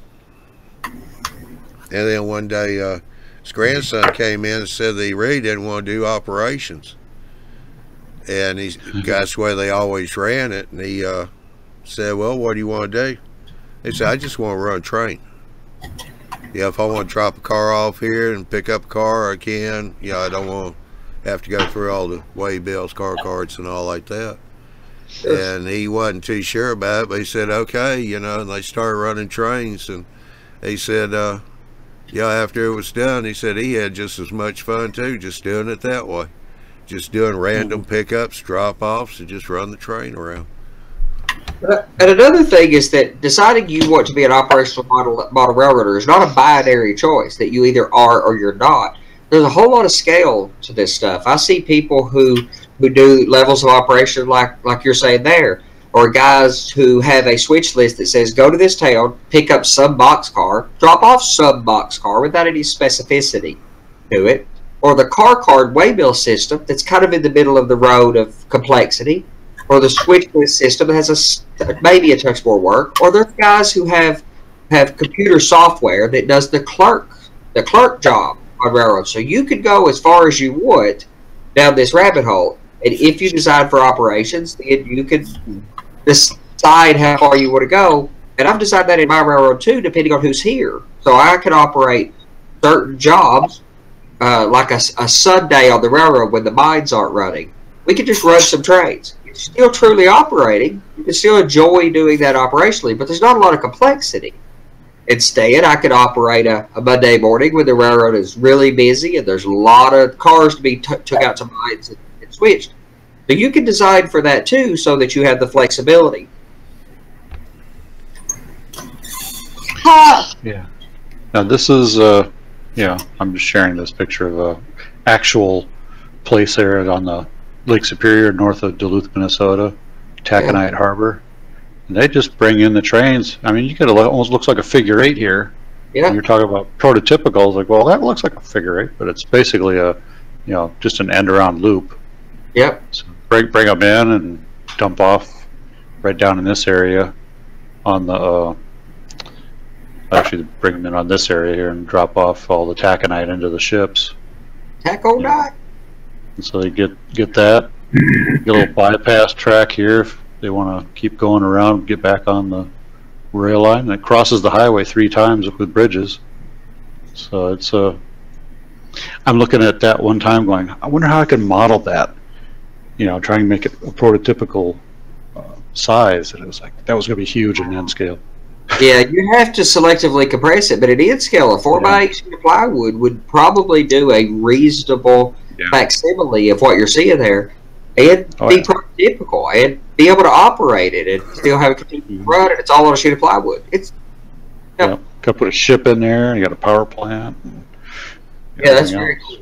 And then one day his grandson came in and said that he really didn't want to do operations, and that's the way they always ran it. And he said, well, what do you want to do? He said, I just want to run a train. If I want to drop a car off here and pick up a car, I can. I don't want to have to go through all the way bills, car cards and all like that. And he wasn't too sure about it, but he said, okay, and they started running trains. And he said, after it was done, he said he had just as much fun too, just doing it that way. Just doing random pickups, drop-offs, and just run the train around. And another thing is that deciding you want to be an operational model railroader is not a binary choice that you either are or you're not. There's a whole lot of scale to this stuff. I see people who do levels of operation like you're saying there, or guys who have a switch list that says go to this town, pick up some boxcar, drop off some boxcar without any specificity to it, or the car card waybill system that's kind of in the middle of the road of complexity, or the switch list system that has maybe a touch more work, or there's guys who have computer software that does the clerk job on railroads. So you could go as far as you want down this rabbit hole. And if you design for operations, then you can decide how far you want to go. And I've designed that in my railroad too, depending on who's here. So I can operate certain jobs, like a Sunday on the railroad when the mines aren't running. We can just run some trains. It's still truly operating. You can still enjoy doing that operationally, but there's not a lot of complexity. Instead, I could operate a Monday morning when the railroad is really busy and there's a lot of cars to be took out to mines and switched. So you can design for that too, so that you have the flexibility. Yeah. Now this is, yeah, I'm just sharing this picture of a actual place there on the Lake Superior, north of Duluth, Minnesota, Taconite Harbor. And they just bring in the trains. I mean, you get almost looks like a figure eight here. Yeah. And you're talking about prototypical. It's like, well, that looks like a figure eight, but it's basically a, you know, just an end around loop. Yep. So bring them in and dump off right down in this area on the, actually bring them in on this area here and drop off all the taconite into the ships. Taconite. And so they get that. Get a little bypass track here if they want to keep going around, get back on the rail line. And it crosses the highway 3 times with bridges. So it's I'm looking at that one time going, I wonder how I can model that. You know, trying to make it a prototypical size. And it was like, that was going to be huge in end scale. Yeah, you have to selectively compress it, but at end scale, a 4x8 sheet of plywood would probably do a reasonable facsimile of what you're seeing there, and be prototypical, and be able to operate it, and still have a continuous run, and it's all on a sheet of plywood. It's got to put a ship in there, and you got a power plant. And that's very cool.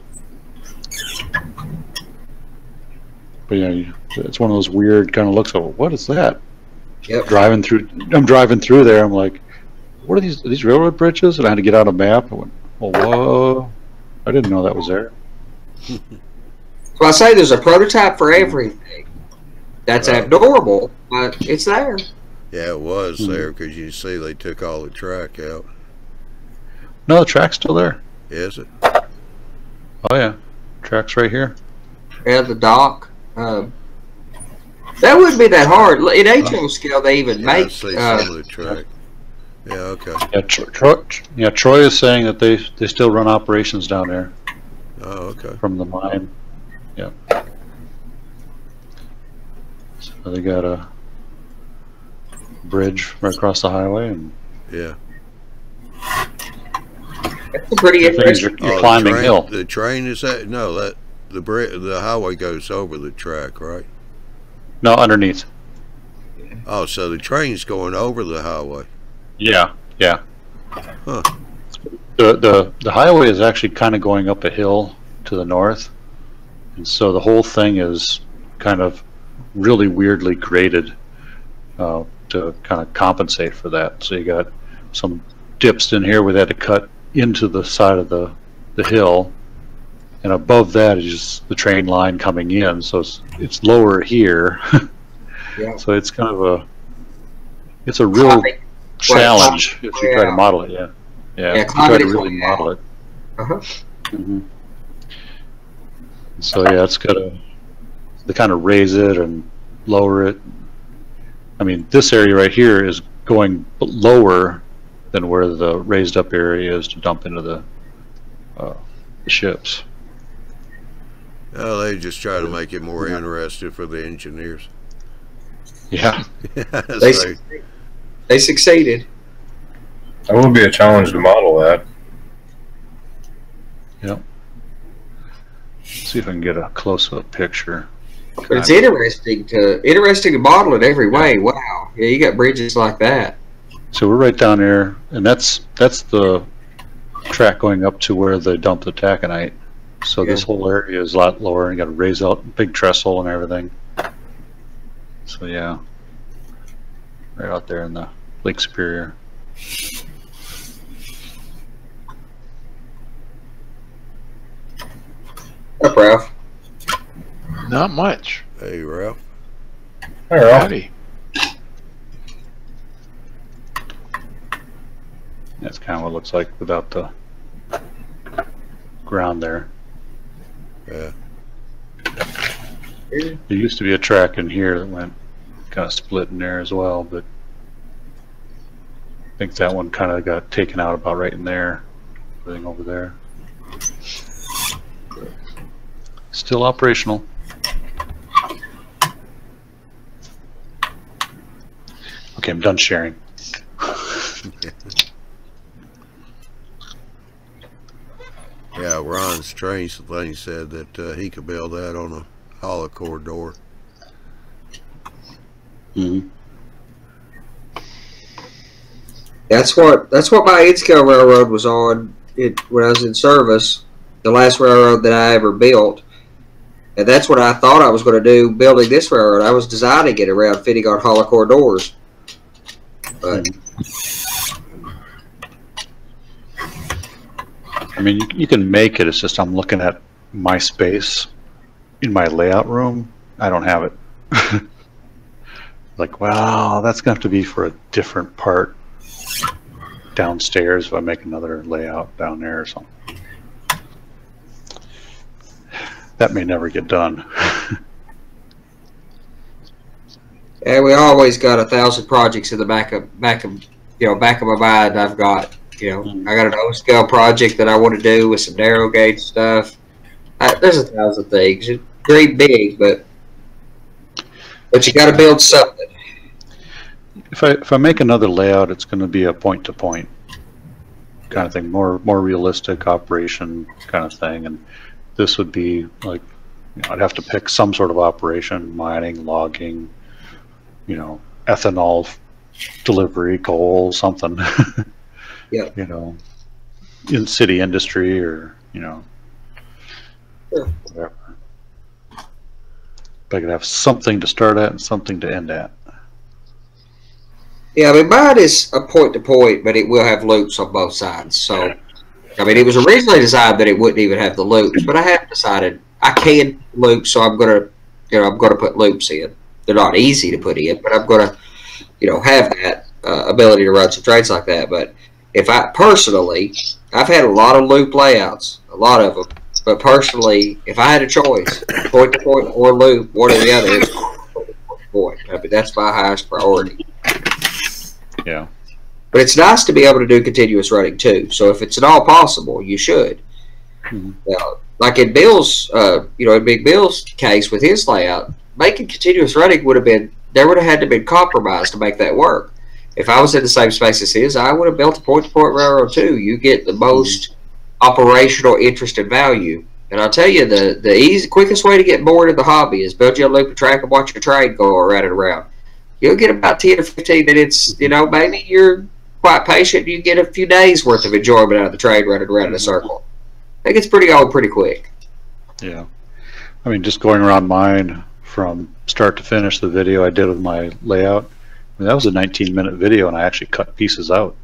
But yeah, it's one of those weird kind of looks of, what is that? Yep. I'm driving through there. I'm like, what are these railroad bridges? And I had to get out a map. I went, well, whoa! I didn't know that was there. So I say there's a prototype for everything. That's abnormal, but it's there. Yeah, it was there because you see they took all the track out. No, the track's still there. Is it? Oh yeah, track's right here. Yeah, the dock. That wouldn't be that hard. In HO scale, they even make. I see some of the track. Yeah, okay. Yeah, Troy is saying that they still run operations down there. Oh, okay. From the mine. Yeah. So they got a bridge right across the highway, and yeah. That's a pretty interesting. You're climbing hill. The train is that? No, that the highway goes over the track, right? No, underneath. Oh, so the train's going over the highway. Yeah, yeah. Huh. The highway is actually kind of going up a hill to the north, and so the whole thing is kind of really weirdly graded to kind of compensate for that. So you got some dips in here where they had to cut into the side of the hill, and above that is just the train line coming in. So it's lower here. Yeah. So it's kind of a real challenge if you try to model it. Yeah, yeah. If you try to really model it. So yeah, it's got to kind of raise it and lower it. I mean, this area right here is going lower than where the raised up area is to dump into the ships. Oh, they just try to make it more interesting for the engineers. Yeah. They succeeded. That would be a challenge to model that. Yep. See if I can get a close-up picture. But it's interesting to model it every way. Wow. Yeah, you got bridges like that. So we're right down there, and that's the track going up to where they dump the taconite. So this whole area is a lot lower, and you got to raise out big trestle and everything. So yeah, right out there in the Lake Superior. Up, Ralph. Not much. Hey, Ralph. Hey, Ralph. Howdy. That's kind of what it looks like without the ground there. Yeah. There used to be a track in here that went kind of split in there as well, but I think that one kind of got taken out about right in there. Everything over there. Still operational. Okay, I'm done sharing. Yeah, Ron's train thing said that he could build that on a hollow core door. Mm-hmm. That's what my Edscale railroad was on when I was in service. The last railroad that I ever built. And that's what I thought I was going to do building this railroad. I was designing it around fitting on hollow core doors. But I mean, you can make it. It's just I'm looking at my space in my layout room. I don't have it. Like, wow, that's going to have to be for a different part downstairs if I make another layout down there or something. That may never get done. And we always got 1,000 projects in the back of my mind. I've got I got an O-scale project that I want to do with some narrow gauge stuff. There's 1,000 things. It's great big, but you got to build something. If I make another layout, it's going to be a point-to-point kind of thing, more realistic operation kind of thing, and this would be like, I'd have to pick some sort of operation, mining, logging, ethanol delivery, coal, something. Yeah. In city industry or Sure. whatever. But I could have something to start at and something to end at. Yeah, I mean, mine is a point-to-point, but it will have loops on both sides. So, I mean, it was originally designed that it wouldn't even have the loops, but I have decided I can loop, so I'm gonna put loops in. They're not easy to put in, but I'm gonna, have that ability to run some trains like that. But if I've had a lot of loop layouts, a lot of them. But personally, if I had a choice, point-to-point or loop, one or the other, it's point. I mean, that's my highest priority. Yeah. But it's nice to be able to do continuous running too. So if it's at all possible, you should. Mm-hmm. Like in Bill's, in Big Bill's case with his layout, making continuous running would have had to be compromised to make that work. If I was in the same space as his, I would have built a point-to-point railroad too. You get the most operational interest and value. And I'll tell you, the quickest way to get bored in the hobby is build you a loop of track and watch your train go around and around. You'll get about 10 or 15 minutes, maybe you're quite patient, you get a few days worth of enjoyment out of the train running around in a circle. I think it's pretty old pretty quick. Yeah. I mean, just going around mine from start to finish, the video I did with my layout, that was a 19-minute video, and I actually cut pieces out.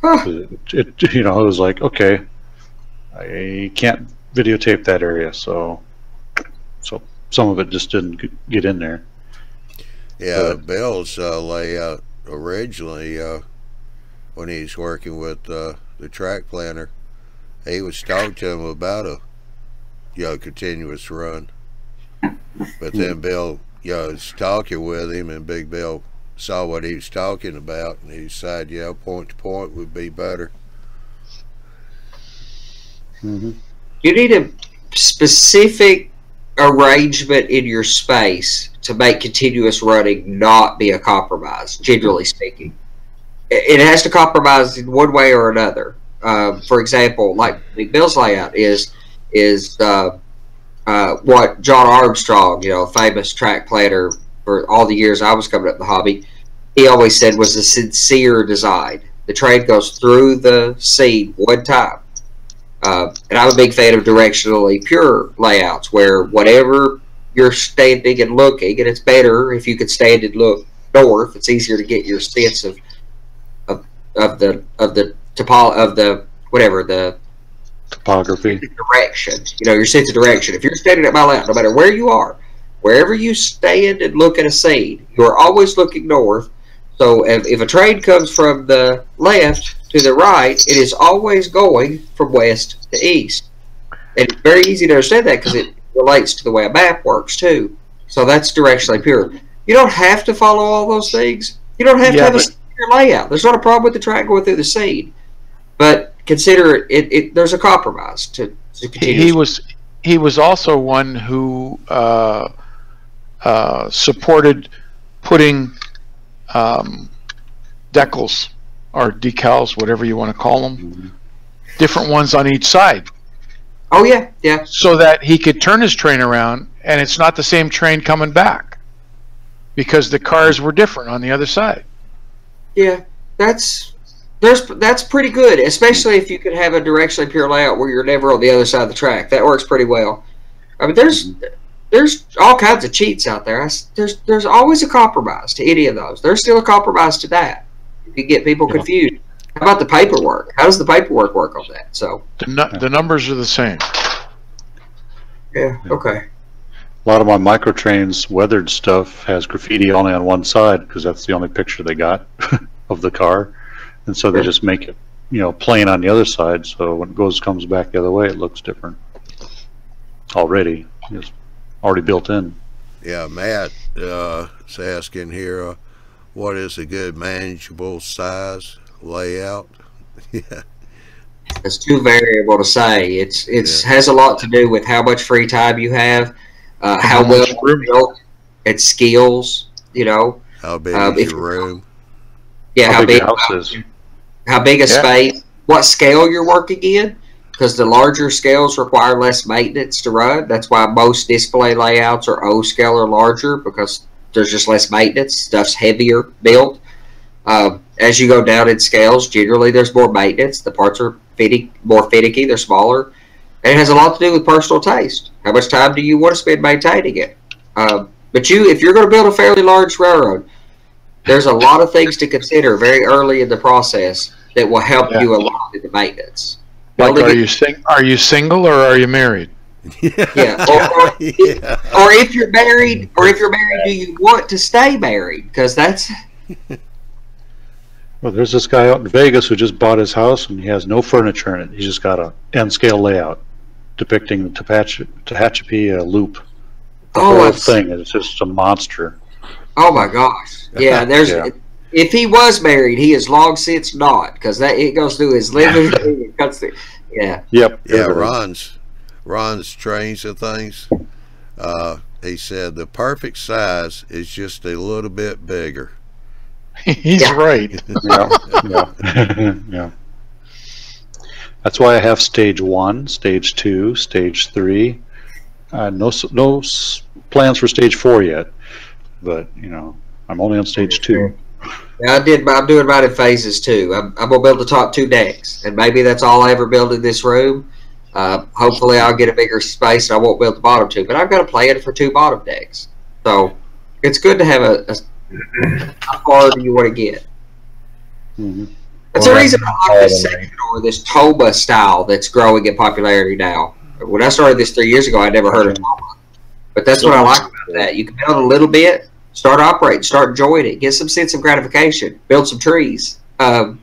Huh. It was like, okay, I can't videotape that area, so some of it just didn't get in there. Yeah, Bill's layout originally, when he was working with the track planner, he was talking to him about a continuous run. But then Bill was talking with him, and Big Bill saw what he was talking about, and he decided, point to point would be better. Mm-hmm. You need a specific arrangement in your space to make continuous running not be a compromise, generally speaking. It has to compromise in one way or another. For example, like Big Bill's layout is what John Armstrong, famous track planner for all the years I was coming up in the hobby, he always said was a sincere design. The train goes through the scene one time. And I'm a big fan of directionally pure layouts where whatever you're standing and looking, and it's better if you could stand and look north. It's easier to get your sense of the Topography. Direction. Your sense of direction. If you're standing at my layout, no matter where you are, wherever you stand and look at a scene, you're always looking north. So if a train comes from the left to the right, it is always going from west to east. And it's very easy to understand that because it relates to the way a map works too. So that's directionally pure. You don't have to follow all those things. You don't have to have a clear layout. There's not a problem with the track going through the scene. But consider it there's a compromise to continue. He was also one who supported putting decals or decals, whatever you want to call them, different ones on each side. Oh yeah, yeah. so that he could turn his train around, and it's not the same train coming back because the cars were different on the other side. Yeah, that's pretty good, especially if you could have a directionally pure layout where you're never on the other side of the track. That works pretty well. I mean, there's all kinds of cheats out there. There's always a compromise to any of those. There's still a compromise to that. You get people confused. How about the paperwork? How does the paperwork work on that? So The numbers are the same. yeah, okay. A lot of my microtrains weathered stuff has graffiti only on one side because that's the only picture they got of the car, and so they just make it, plain on the other side. So when it comes back the other way, it looks different already. It's already built in. Yeah, Matt is asking here, what is a good manageable size layout? Yeah. It's too variable to say. It's has a lot to do with how much free time you have, how well you're built, its skills. How big is your room? Yeah, how big your house is. How big a space? What scale you're working in? Because the larger scales require less maintenance to run. That's why most display layouts are O scale or larger, because there's just less maintenance. Stuff's heavier built. As you go down in scales, generally there's more maintenance. The parts are more finicky. They're smaller. And it has a lot to do with personal taste. How much time do you want to spend maintaining it? But if you're going to build a fairly large railroad, there's a lot of things to consider very early in the process that will help you a lot in the maintenance. Like, are you single or are you married? Yeah. Or if you're married, do you want to stay married? Because that's. Well, there's this guy out in Vegas who just bought his house and he has no furniture in it. He's just got a N-scale layout depicting the Tehachapi Loop. The whole thing is just a monster. Oh my gosh! Yeah, if he was married, he is long since not, because it goes through his living room and cuts through. Yeah. Yep. Yeah, Ron's trains and things. He said the perfect size is just a little bit bigger. He's right. Yeah. That's why I have stage 1, stage 2, stage 3. No plans for stage 4 yet, but I'm only on stage 2. Yeah, I'm doing mine in phases too. I'm gonna build the top 2 decks, and maybe that's all I ever build in this room. Hopefully, I'll get a bigger space, and I won't build the bottom 2. But I've got a plan for 2 bottom decks, so it's good to have how far do you want to get? Mm-hmm. That's the reason I like this section, or this Toba style that's growing in popularity now. When I started this 3 years ago, I never heard of Toba, but that's what I like about that. You can build a little bit. Start operating, start enjoying it, get some sense of gratification, build some trees, and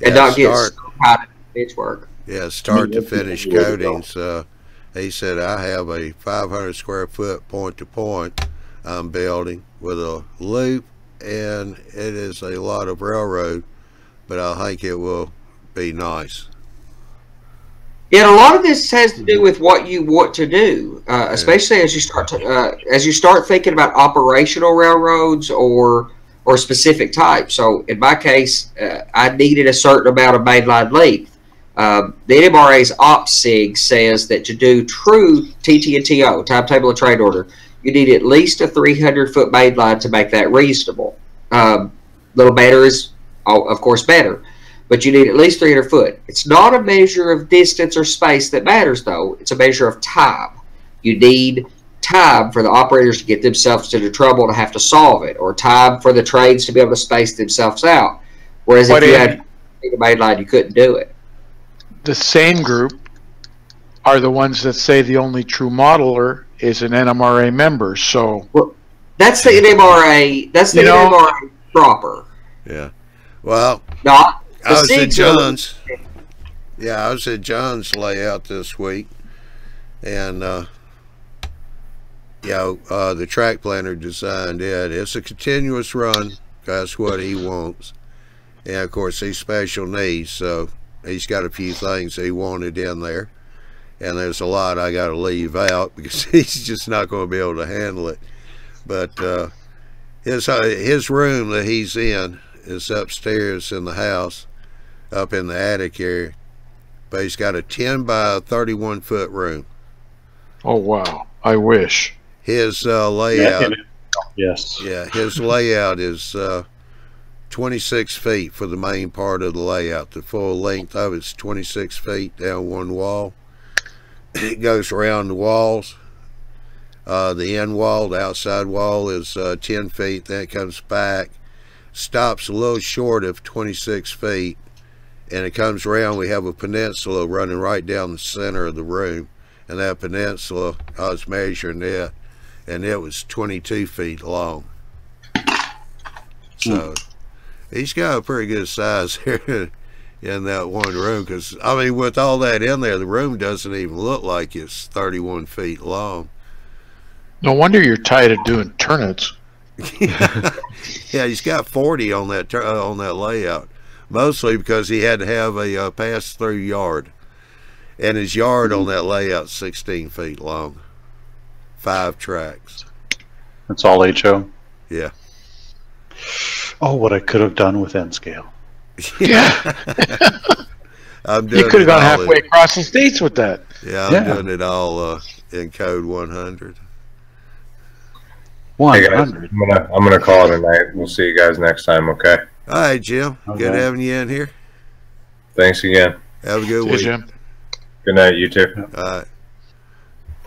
not get caught in bitch work. Yeah, start to finish coatings. He said, I have a 500 square foot point-to-point I'm building with a loop, and it is a lot of railroad, but I think it will be nice. Yeah, a lot of this has to do with what you want to do, especially as you start thinking about operational railroads or specific types. So in my case, I needed a certain amount of mainline length. The NMRA's OPSIG says that to do true TT&TO, timetable and trade order, you need at least a 300-foot mainline to make that reasonable. Little better is, of course, better. But you need at least 300 foot. It's not a measure of distance or space that matters, though. It's a measure of time. You need time for the operators to get themselves into trouble to have to solve it, or time for the trains to be able to space themselves out. Whereas if you had a main line, you couldn't do it. The same group are the ones that say the only true modeler is an NMRA member. So that's the NMRA. That's the NMRA proper. Yeah. Well. Not. I was at John's. Yeah, I was at John's layout this week, and the track planner designed it. It's a continuous run. That's what he wants, and of course he's special needs, so he's got a few things he wanted in there, and there's a lot I got to leave out because he's just not going to be able to handle it. But his room that he's in is upstairs in the house, up in the attic area, but he's got a 10 by 31 foot room. Oh wow! I wish. His layout, Yes. yeah, his layout is 26 feet for the main part of the layout. The full length of it's 26 feet down one wall. It goes around the walls. The end wall, the outside wall is 10 feet. Then it comes back, stops a little short of 26 feet, and it comes around. We have a peninsula running right down the center of the room, and that peninsula, I was measuring it, and it was 22 feet long. So he's got a pretty good size here in that one room, because I mean, with all that in there, the room doesn't even look like it's 31 feet long. No wonder you're tired of doing turnouts. Yeah, he's got 40 on that layout, mostly because he had to have a pass-through yard, and his yard on that layout 16 feet long, 5 tracks. That's all HO. Yeah. Oh, what I could have done with N scale. Yeah. I'm doing You could have gone it all halfway across the states with that. Yeah, I'm doing it all in code 100. Hey guys, 100. I'm gonna call it a night. We'll see you guys next time. Okay. All right, Jim. Okay. Good having you in here. Thanks again. Have a good See you, week. Jim. Good night, you too. All right.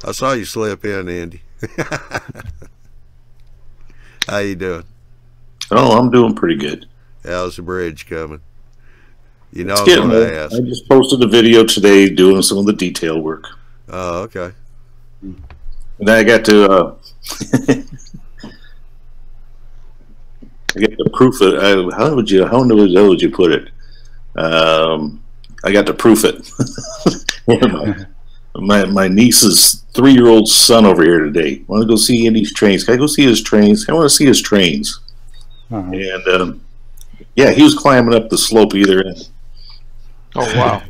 I saw you slip in, Andy. How you doing? Oh, I'm doing pretty good. How's the bridge coming? You know It's I'm getting going to there. ask. I just posted a video today doing some of the detail work. Oh, okay. And then I got to I got to proof it. How would you put it? I got to proof it. my niece's 3-year-old son over here today. Want to go see Andy's trains? Can I go see his trains? I want to see his trains. And yeah, he was climbing up the slope either end. Oh wow!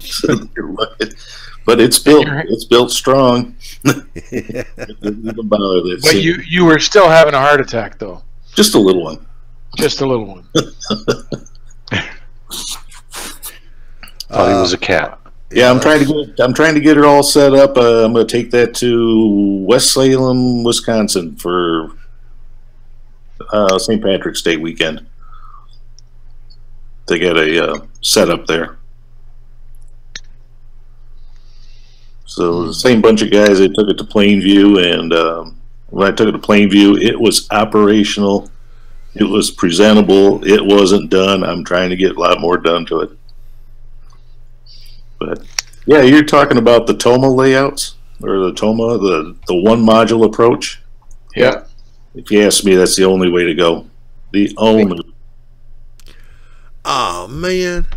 But it's built. It's built strong. But you were still having a heart attack though. Just a little one. Just a little one. Thought he was a cat. Yeah, I'm trying to get it all set up. I'm going to take that to West Salem, Wisconsin for St. Patrick's Day weekend. They got a setup there. So the same bunch of guys, they took it to Plainview, and when I took it to Plainview, it was operational. It was presentable. It wasn't done. I'm trying to get a lot more done to it. But yeah, you're talking about the TOMA layouts, or the TOMA, the one module approach. Yeah. If you ask me, that's the only way to go. The only. Oh man.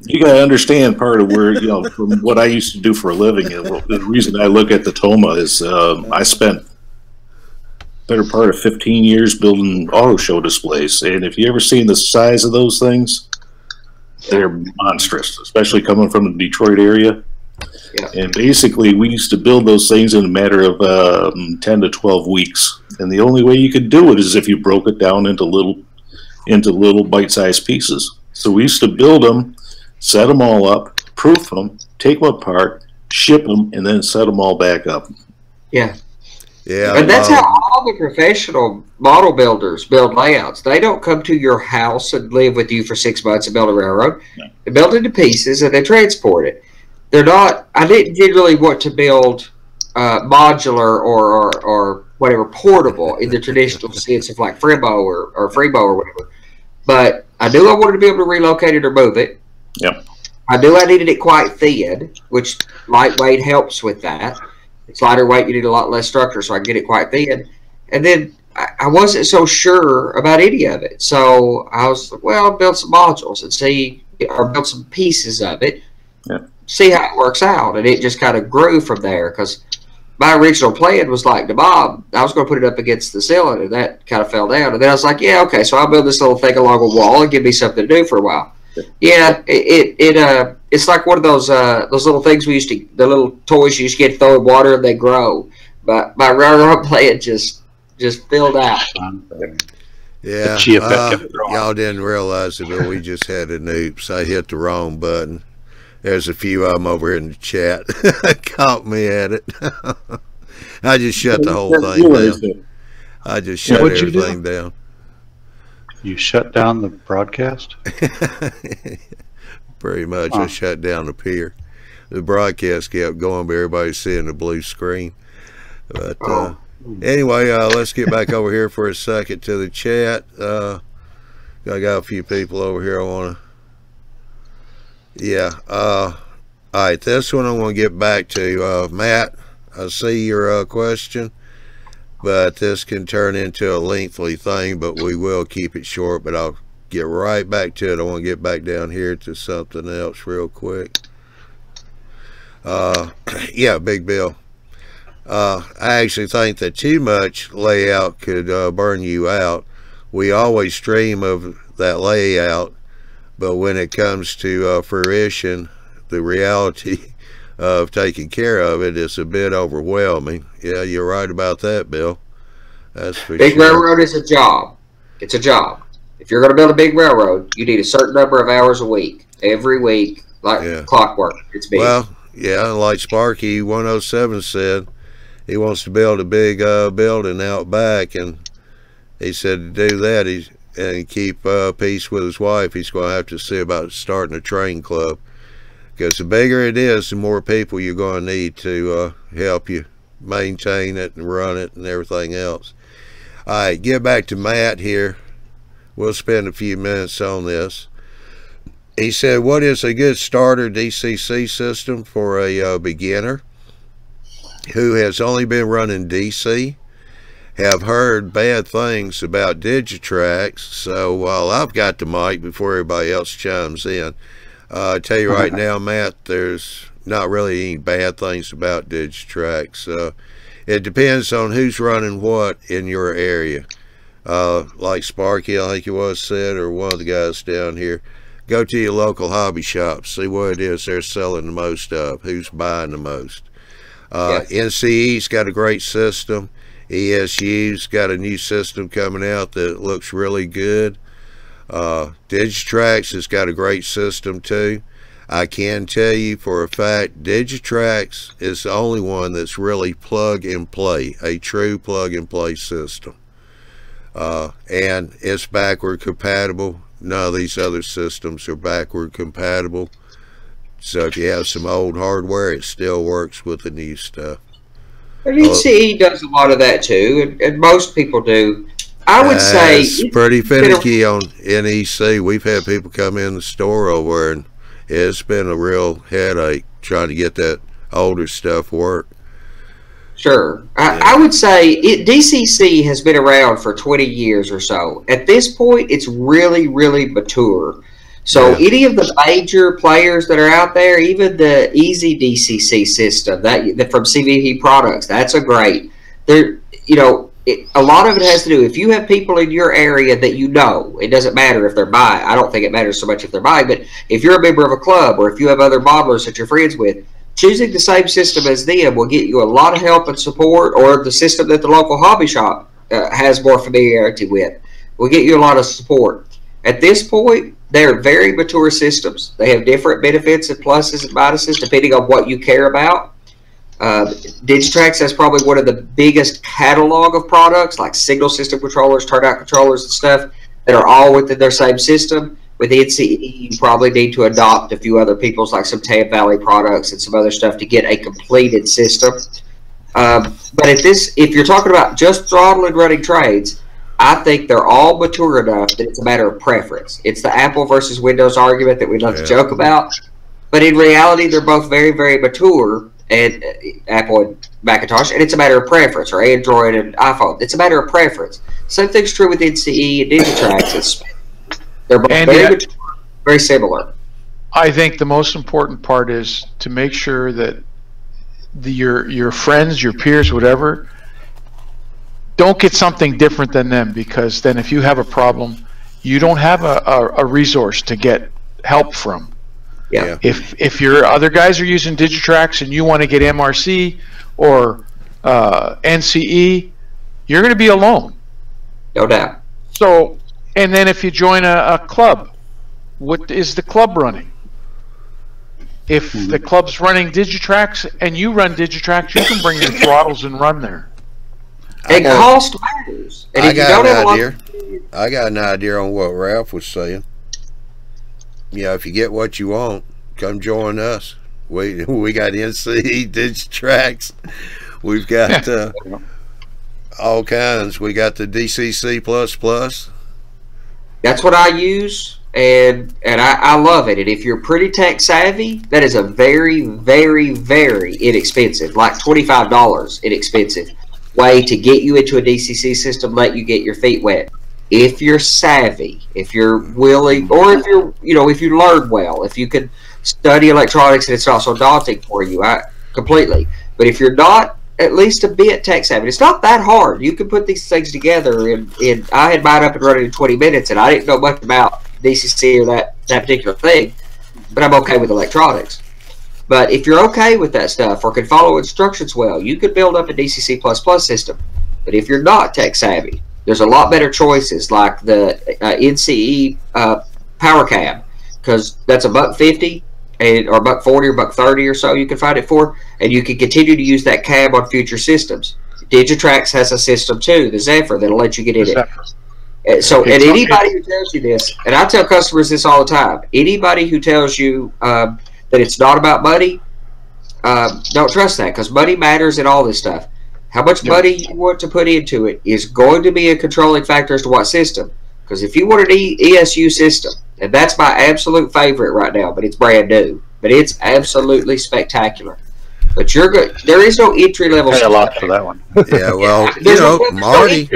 You got to understand part of where, from what I used to do for a living, and the reason I look at the TOMA is I spent better part of 15 years building auto show displays, and if you ever seen the size of those things, they're monstrous, especially coming from the Detroit area. Yeah. And basically, we used to build those things in a matter of 10 to 12 weeks, and the only way you could do it is if you broke it down into little bite-sized pieces. So we used to build them, set them all up, proof them, take them apart, ship them, and then set them all back up. Yeah. Yeah. And that's how all the professional model builders build layouts. They don't come to your house and live with you for 6 months and build a railroad. No. They build it to pieces and they transport it. They're not. I didn't generally want to build modular or whatever portable in the traditional sense of like Frebo or Freebo or whatever. But I knew I wanted to be able to relocate it or move it. Yep. I knew I needed it quite thin, which lightweight helps with that. It's lighter weight, you need a lot less structure, so I can get it quite thin. And then I wasn't so sure about any of it. So I was like, well, I'll build some modules and see, or build some pieces of it, see how it works out. And it just kind of grew from there, because my original plan was like to Bob, I was going to put it up against the ceiling, and that kind of fell down. And then I was like, yeah, okay, so I'll build this little thing along a wall and give me something to do for a while. Yeah, it's like one of those little things we used to, the little toys you used to get to throw in water and they grow. But my railroad plan just filled out. Yeah, Chia Pet kept growing. y'all didn't realize it, but we just had an oops. I hit the wrong button. There's a few of them over in the chat. Caught me at it. I just shut the whole thing down. I just shut everything down. You shut down the broadcast? Pretty much. I shut down the pier. The broadcast kept going, but everybody's seeing the blue screen. But anyway, let's get back over here for a second to the chat. I got a few people over here I want to... Yeah. All right, this one I want to get back to. Matt, I see your question, but this can turn into a lengthy thing, but we will keep it short, but I'll get right back to it. I want to get back down here to something else real quick. Yeah, Big Bill. I actually think that too much layout could burn you out. We always dream of that layout, but when it comes to fruition, the reality of taking care of it is a bit overwhelming. Yeah, you're right about that, Bill. That's for Big sure. railroad is a job. It's a job. If you're going to build a big railroad, you need a certain number of hours a week. Every week, like clockwork. It's big. Well, yeah, like Sparky 107 said, he wants to build a big building out back, and he said to do that, and keep peace with his wife, he's going to have to see about starting a train club. Because the bigger it is, the more people you're going to need to help you maintain it and run it and everything else. All right, get back to Matt here. We'll spend a few minutes on this. He said, what is a good starter DCC system for a beginner who has only been running DC? Have heard bad things about Digitrax, so while I've got the mic before everybody else chimes in, I tell you right now, Matt, there's not really any bad things about Digitrax. It depends on who's running what in your area. Like Sparky, I think it was said, or one of the guys down here, go to your local hobby shop, see what it is they're selling the most of, who's buying the most. NCE's got a great system. ESU's got a new system coming out that looks really good. Digitrax has got a great system too. I can tell you for a fact, Digitrax is the only one that's really plug and play, a true plug and play system. And it's backward compatible. None of these other systems are backward compatible. So if you have some old hardware, it still works with the new stuff. But NCE does a lot of that too, and most people do. I would say it's pretty finicky on NEC. We've had people come in the store over, and it's been a real headache trying to get that older stuff work. Sure. I would say DCC has been around for 20 years or so. At this point, it's really, really mature. So any of the major players that are out there, even the easy DCC system that from CVP Products, that's a great. There, you know, a lot of it has to do, if you have people in your area that you know, it doesn't matter if they're buying. I don't think it matters so much if they're buying, but if you're a member of a club or if you have other modelers that you're friends with, choosing the same system as them will get you a lot of help and support, or the system that the local hobby shop has more familiarity with will get you a lot of support. At this point, they're very mature systems. They have different benefits and pluses and minuses depending on what you care about. Digitrax has probably one of the biggest catalog of products, like signal system controllers, turnout controllers, and stuff that are all within their same system. With NCE, you probably need to adopt a few other people's, like some Tam Valley products and some other stuff to get a completed system. But if you're talking about just throttle and running trains, I think they're all mature enough that it's a matter of preference. It's the Apple versus Windows argument that we love to joke about. But in reality, they're both very, very mature, and Apple and Macintosh, and it's a matter of preference, or Android and iPhone. It's a matter of preference. Same thing's true with NCE and Digitrax. They're both very mature, very similar. I think the most important part is to make sure that your friends, your peers, whatever, don't get something different than them, because then if you have a problem, you don't have a resource to get help from. Yeah. If your other guys are using Digitrax and you want to get MRC or NCE, you're going to be alone. No doubt. So, and then if you join a club, what is the club running? If the club's running Digitrax and you run Digitrax, you can bring your throttles and run there. And cost matters. And if you don't have a lot, I got an idea on what Ralph was saying. Yeah, if you get what you want, come join us. We got NCE Digitrax. We've got all kinds. We got the DCC++. That's what I use, and I love it. And if you're pretty tech savvy, that is a very, very, very inexpensive, like $25 inexpensive way to get you into a DCC system, let you get your feet wet. If you're savvy, if you're willing, or if you're, if you learn well, if you can study electronics and it's not so daunting for you, completely. But if you're not at least a bit tech savvy, it's not that hard. You can put these things together. And I had mine up and running in 20 minutes, and I didn't know much about DCC or that particular thing, but I'm okay with electronics. But if you're okay with that stuff or can follow instructions well, you could build up a DCC++ system. But if you're not tech savvy, there's a lot better choices like the NCE power cab, because that's $150 or $140 or $130 or so you can find it for, and you can continue to use that cab on future systems. Digitrax has a system too, the Zephyr, that'll let you get in it. So, and anybody who tells you this, and I tell customers this all the time, anybody who tells you that it's not about money, don't trust that, because money matters in all this stuff. How much money you want to put into it is going to be a controlling factor as to what system. Because if you want an ESU system, and that's my absolute favorite right now, but it's brand new, but it's absolutely spectacular. But you're good. There is no entry level. Pay a lot for that one. Yeah, well, Marty.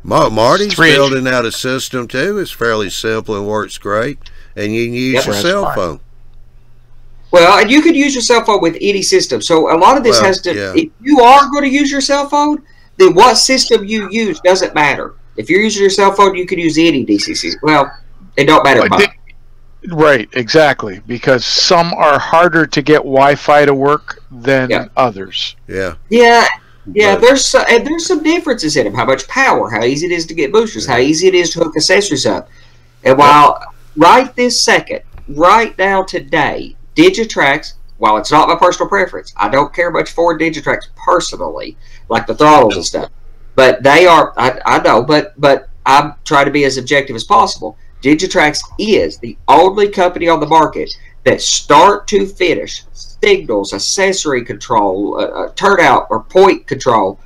Marty's building out a system too. It's fairly simple and works great, and you can use your cell phone. Well, and you could use your cell phone with any system. So a lot of this has to. Yeah. If you are going to use your cell phone, then what system you use doesn't matter. If you're using your cell phone, you can use any DCC. Well, it don't matter. Right, exactly, because some are harder to get Wi-Fi to work than others. Yeah. Yeah. Yeah, there's some differences in them. How much power, how easy it is to get boosters, how easy it is to hook accessories up. And while right this second, right now today, Digitrax, while it's not my personal preference, I don't care much for Digitrax personally, like the throttles and stuff. But they are, I know, but I'm trying to be as objective as possible. Digitrax is the only company on the market that start to finish signals, accessory control, turnout or point control,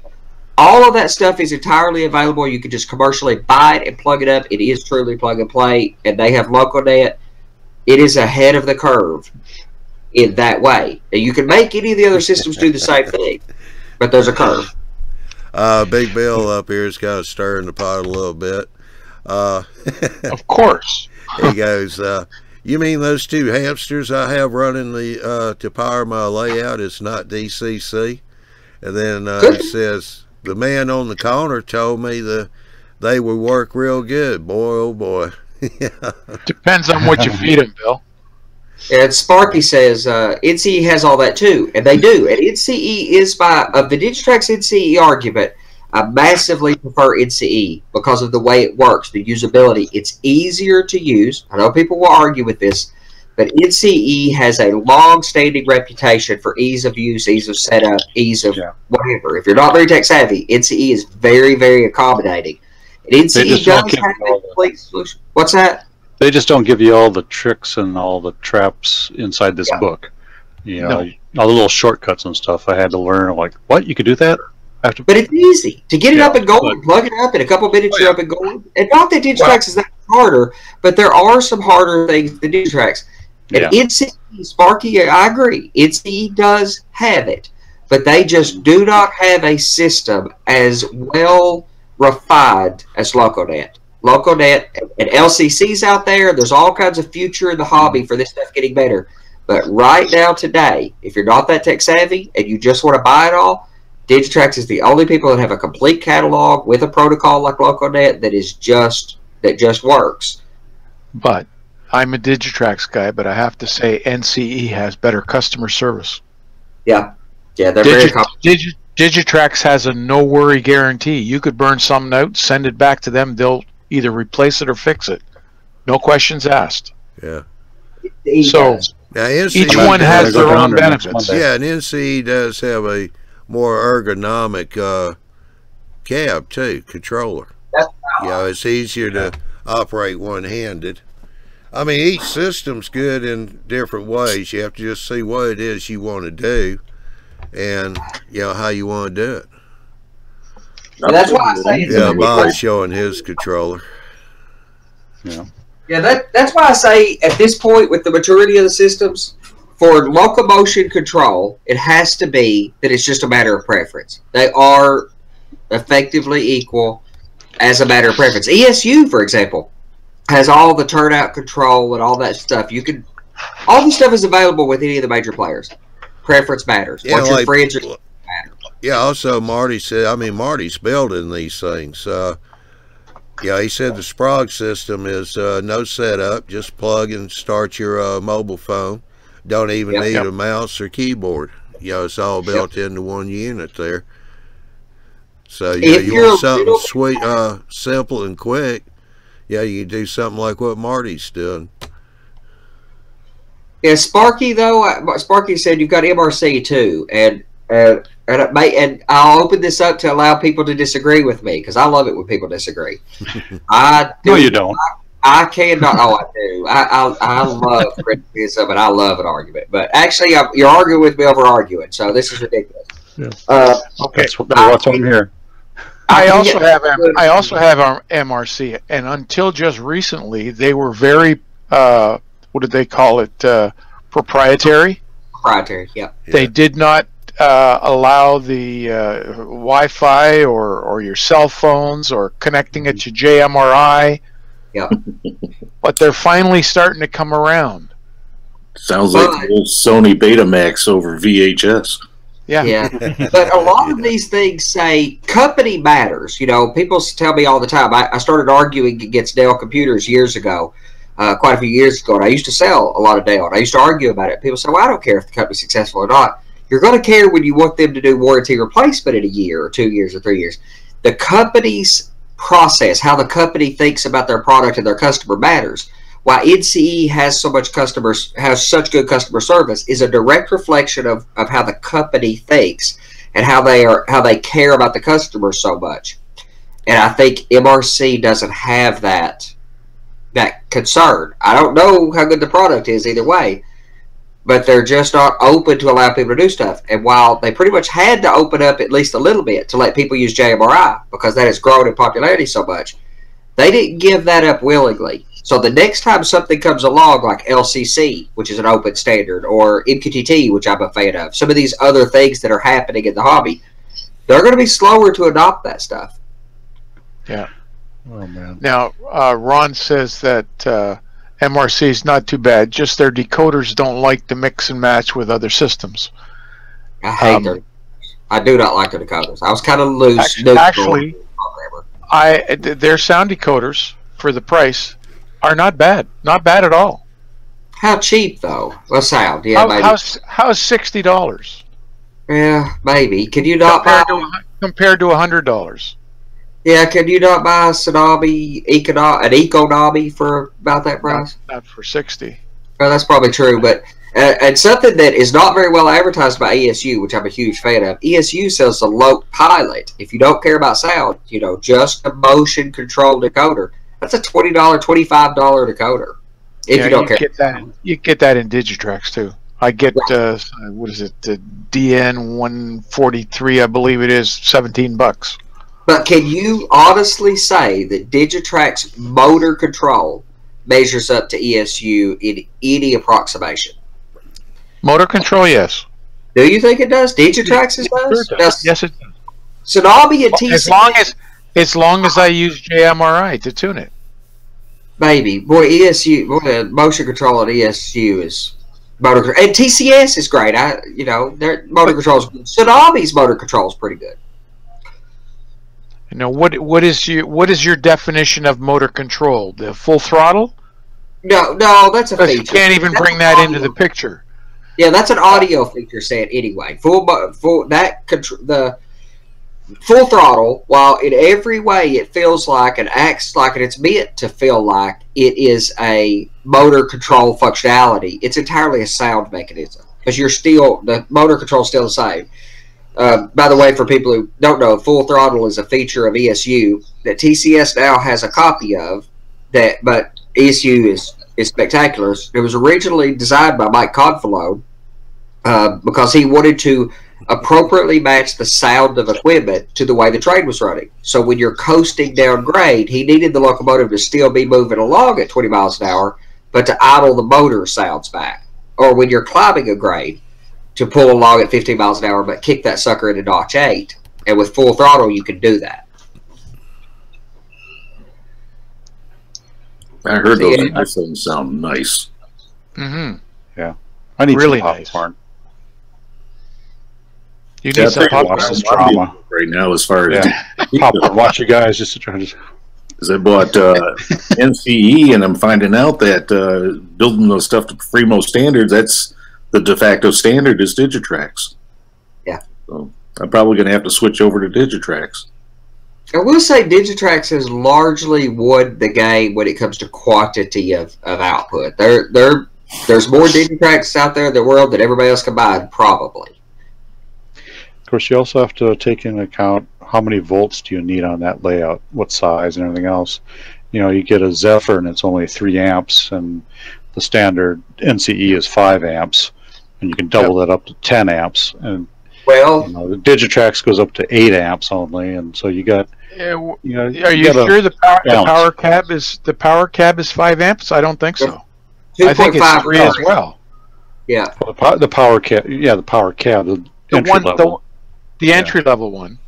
all of that stuff is entirely available. You can just commercially buy it and plug it up. It is truly plug and play, and they have LocoNet. It is ahead of the curve in that way. Now, you can make any of the other systems do the same thing, but there's a curve. Big Bill up here is kind of stirring the pot a little bit. Of course. He goes, you mean those two hamsters I have running the to power my layout is not DCC? And then he says, the man on the corner told me they would work real good. Boy, oh boy. Depends on what you feed them, Bill. And Sparky says NCE has all that too, and they do. And NCE is of the Digitrax NCE argument, I massively prefer NCE because of the way it works, the usability. It's easier to use. I know people will argue with this, but NCE has a long-standing reputation for ease of use, ease of setup, ease of whatever. If you're not very tech savvy, NCE is very, very accommodating. And NCE does have a complete solution. What's that? They just don't give you all the tricks and all the traps inside this book. You know, all the little shortcuts and stuff I had to learn. I'm like, what? You could do that? But it's easy to get it up and going. Plug it up in a couple of minutes. You're up and going. And not that Digitrax is that harder, but there are some harder things than Digitrax. And NCE, Sparky, I agree. NCE does have it, but they just do not have a system as well refined as LocoNet. LocoNet and LCC's out there. There's all kinds of future in the hobby for this stuff getting better. But right now, today, if you're not that tech savvy and you just want to buy it all, Digitrax is the only people that have a complete catalog with a protocol like LocoNet that just works. But I'm a Digitrax guy, but I have to say NCE has better customer service. Yeah, they're very Digitrax has a no worry guarantee. You could burn something out, send it back to them. They'll Either replace it or fix it. No questions asked. Yeah. So Now, NC, each one has their own benefits. Yeah, and NC does have a more ergonomic cab too, controller. You know, it's easier to operate one-handed. I mean, each system's good in different ways. You have to just see what it is you want to do, and you know how you want to do it. And that's why I say it's Bob's showing his controller. Yeah, that's why I say at this point with the maturity of the systems, for locomotion control, it has to be that it's just a matter of preference. They are effectively equal as a matter of preference. ESU, for example, has all the turnout control and all that stuff. All this stuff is available with any of the major players. Preference matters. Yeah, what your friends are matters. Yeah, also Marty said, I mean, Marty's building these things. Yeah, he said the Sprague system is no setup, just plug and start your mobile phone. Don't even need a mouse or keyboard. You know, it's all built into one unit there. So yeah, you want something sweet, simple and quick. Yeah, you can do something like what Marty's doing. Yeah, Sparky though. Sparky said you've got MRC too, and I'll open this up to allow people to disagree with me because I love it when people disagree. No, you don't. I cannot. Oh, I do. I love criticism and I love an argument. But actually, you're arguing with me over arguing, so this is ridiculous. Yeah. Okay, that's what's on here. I also have our MRC, and until just recently, they were very what did they call it? Proprietary. Proprietary. Yeah. They did not allow the Wi-Fi or your cell phones or connecting it to JMRI. Yeah. But they're finally starting to come around. Sounds like the old Sony Betamax over VHS. Yeah. But a lot of these things say company matters. You know, people tell me all the time. I started arguing against Dell computers years ago, quite a few years ago, and I used to sell a lot of Dell, and I used to argue about it. People say, well, I don't care if the company's successful or not. You're going to care when you want them to do warranty replacement in a year or 2 years or 3 years. The company's process, how the company thinks about their product and their customer matters. Why NCE has has such good customer service is a direct reflection of how the company thinks and how they care about the customer so much. And I think MRC doesn't have that concern. I don't know how good the product is either way, but they're just not open to allow people to do stuff. And while they pretty much had to open up at least a little bit to let people use JMRI because that has grown in popularity so much, they didn't give that up willingly. So the next time something comes along like LCC, which is an open standard, or MQTT, which I'm a fan of, some of these other things that are happening in the hobby, they're going to be slower to adopt that stuff. Yeah. Oh, man. Now, Ron says that MRC is not too bad, just their decoders don't like to mix and match with other systems. I hate their. I do not like their decoders. I was kind of loose. Actually, their sound decoders for the price are not bad. Not bad at all. How cheap though? Well, sound, yeah, maybe. How's $60? Yeah, maybe. Can you not compared to $100? Yeah, can you not buy a Tsunami an Economy for about that price? Not for $60. Well, that's probably true, but and something that is not very well advertised by ESU, which I'm a huge fan of. ESU sells the Loc Pilot. If you don't care about sound, you know, just a motion control decoder. That's a $20, $25 decoder. If you don't care. You get that in Digitrax too. I get what is it? The DN143, I believe it is, $17. But can you honestly say that Digitrax motor control measures up to ESU in any approximation? Motor control, yes. Do you think it does? Digitrax does? Yes, it does. Tsunami and TC. As long as I use JMRI to tune it. Maybe. Boy, ESU, motion control at ESU is motor control. And TCS is great. Their motor control is good. Tsunami's motor control is pretty good. You know, what is your definition of motor control? The full throttle? No, that's a feature. You can't even bring that into the picture. Yeah, that's an audio feature set anyway. The full throttle, while in every way it feels like and acts like it's meant to feel like it is a motor control functionality, it's entirely a sound mechanism. Because the motor control is still the same. By the way, for people who don't know, full throttle is a feature of ESU that TCS now has a copy of. But ESU is spectacular. It was originally designed by Mike Confalone because he wanted to appropriately match the sound of equipment to the way the train was running. So when you're coasting down grade, he needed the locomotive to still be moving along at 20 miles an hour, but to idle the motor sounds back. Or when you're climbing a grade, to pull along at 15 miles an hour, but kick that sucker into notch 8. And with full throttle, you can do that. I heard those things sound nice. Mm-hmm. Yeah. I need really some nice. popcorn. You need some popcorn. Watch this drama right now as far as popcorn. Watch you guys just to try to... Because I bought NCE, and I'm finding out that building those stuff to Primo standards, that's the de facto standard is Digitrax. Yeah. So I'm probably going to have to switch over to Digitrax. I will say Digitrax has largely won the game when it comes to quantity of output. There's more Digitrax out there in the world than everybody else combined, probably. Of course, you also have to take into account how many volts do you need on that layout, what size, and everything else. You know, you get a Zephyr and it's only 3 amps, and the standard NCE is 5 amps, and you can double that up to 10 amps. And well, you know, the Digitrax goes up to 8 amps only, and so you got. Are you sure the power cab is 5 amps? I don't think so. I think it's 3 as well. Yeah. Well, the power cab. Yeah, the power cab. The entry level one.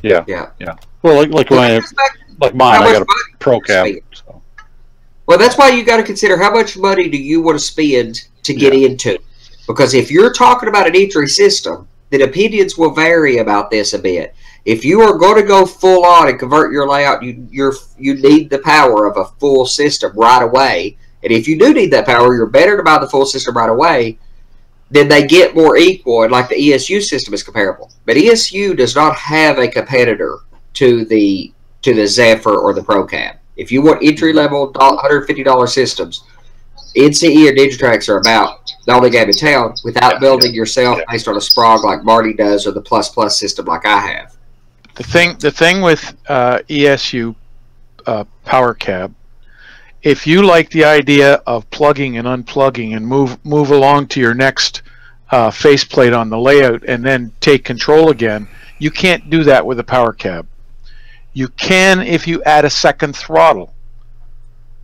Yeah. Well, like mine, I got a pro cab. So. Well, that's why you got to consider how much money do you want to spend to get into. Because if you're talking about an entry system, then opinions will vary about this a bit. If you are going to go full on and convert your layout, you need the power of a full system right away. And if you do need that power, you're better to buy the full system right away. Then they get more equal, and like the ESU system is comparable. But ESU does not have a competitor to the Zephyr or the Pro Cab. If you want entry level $150 systems, NCE or Digitrax are about the only game in town without building yourself based on a Sprague like Marty does or the Plus system like I have. The thing with ESU Power Cab, if you like the idea of plugging and unplugging and move along to your next faceplate on the layout and then take control again, you can't do that with a Power Cab. You can if you add a second throttle.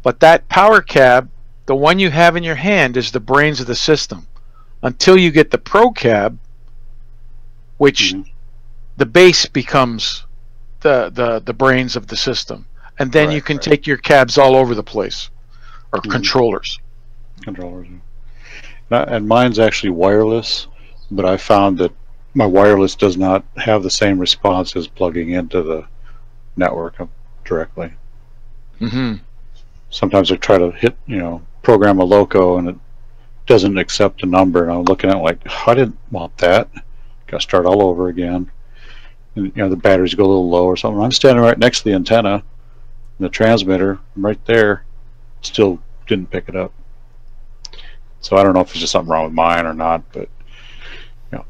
But that Power Cab, the one you have in your hand, is the brains of the system. Until you get the Pro Cab, which the base becomes the brains of the system. And then you can take your cabs all over the place, or controllers. And mine's actually wireless, but I found that my wireless does not have the same response as plugging into the network directly. Sometimes I try to program a loco and it doesn't accept a number, and I'm looking at it like, I didn't want that. Got to start all over again. And the batteries go a little low or something. I'm standing right next to the antenna, and the transmitter right there still didn't pick it up. So I don't know if it's just something wrong with mine or not, but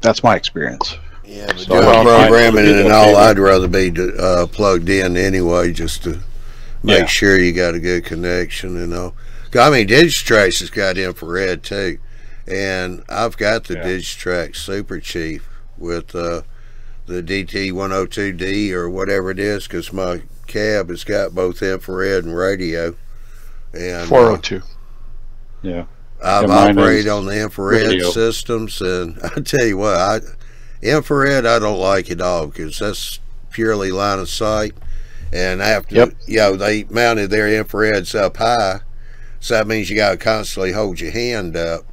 that's my experience. Yeah, but doing programming and all, I'd rather be plugged in anyway, just to make sure you got a good connection. I mean, Digitrax has got infrared too, and I've got the Digitrax Super Chief with the DT102D or whatever it is, because my cab has got both infrared and radio. And 402. I've operated on the infrared systems, and I tell you what, infrared I don't like at all, because that's purely line of sight. And after they mounted their infrareds up high, so that means you got to constantly hold your hand up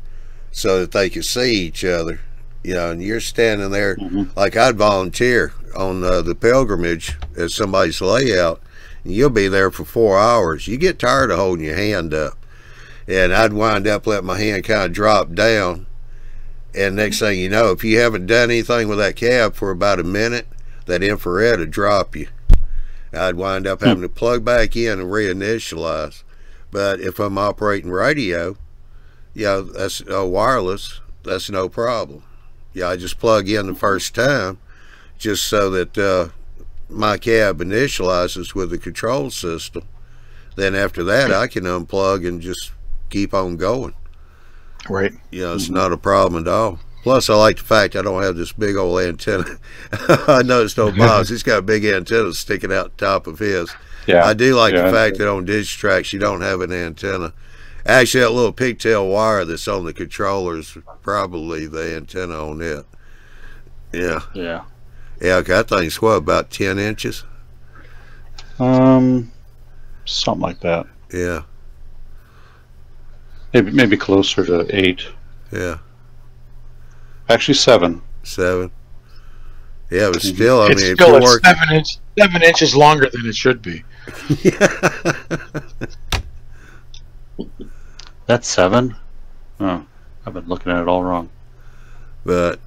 so that they can see each other. And you're standing there like I'd volunteer on the pilgrimage as somebody's layout, and you'll be there for 4 hours. You get tired of holding your hand up, and I'd wind up letting my hand kind of drop down, and next thing you know, if you haven't done anything with that cab for about a minute, that infrared would drop you. I'd wind up having to plug back in and reinitialize. But if I'm operating radio, that's wireless, that's no problem. I just plug in the first time just so that my cab initializes with the control system. Then after that, I can unplug and just keep on going. Right. It's not a problem at all. Plus, I like the fact I don't have this big old antenna. I noticed old Bob's, he's got a big antenna sticking out the top of his. Yeah. I do like the fact that on Digitrax you don't have an antenna. Actually, that little pigtail wire that's on the controller is probably the antenna on it. Yeah. Yeah. Yeah, that thing's what, about 10 inches? Something like that. Yeah. Maybe closer to 8. Yeah. Actually, 7. 7. Yeah, but still, It's if still you're at working... 7 inches longer than it should be. That's 7? Oh, I've been looking at it all wrong. But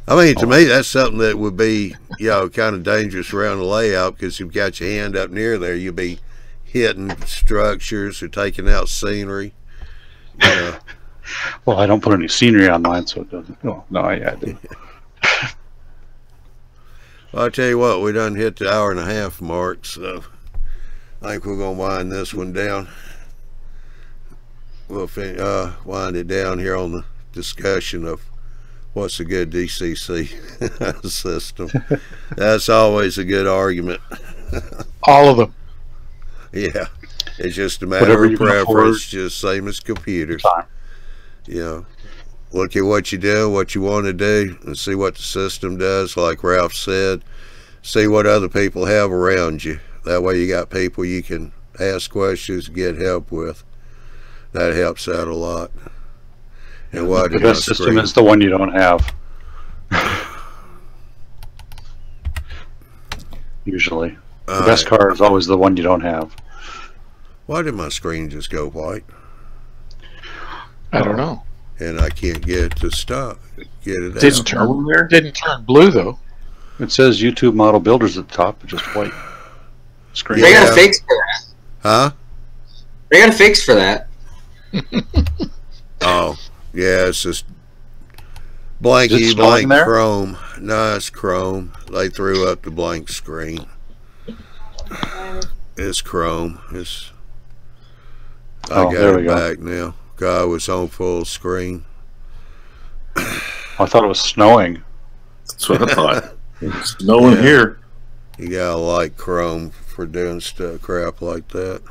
I mean, to me, that's something that would be, kind of dangerous around the layout, because you've got your hand up near there, you'll be hitting structures or taking out scenery. Well, I don't put any scenery on mine, so it doesn't. Oh, no, I do. Well, I tell you what, we done hit the 1.5 hour mark, so I think we're going to wind this one down. We'll wind it down here on the discussion of what's a good DCC system. That's always a good argument. All of them. Yeah, it's just a matter of preference, just same as computers. Look at what you do, what you want to do, and see what the system does. Like Ralph said, see what other people have around you. That way you got people you can ask questions, get help with. That helps out a lot. And what the best system is the one you don't have. Usually. The best car is always the one you don't have. Why did my screen just go white? I don't know. And I can't get it to stop. Get it out. Didn't turn blue though. It says YouTube model builders at the top, but just white screen. They got a fix for that. Huh? They got a fix for that. Oh, yeah, it's just blank Chrome. No, it's Chrome. They threw up the blank screen. It's Chrome. I got it back now. God, was on full screen. I thought it was snowing. That's what I thought. It's snowing here. You gotta like Chrome for doing stuff, crap like that.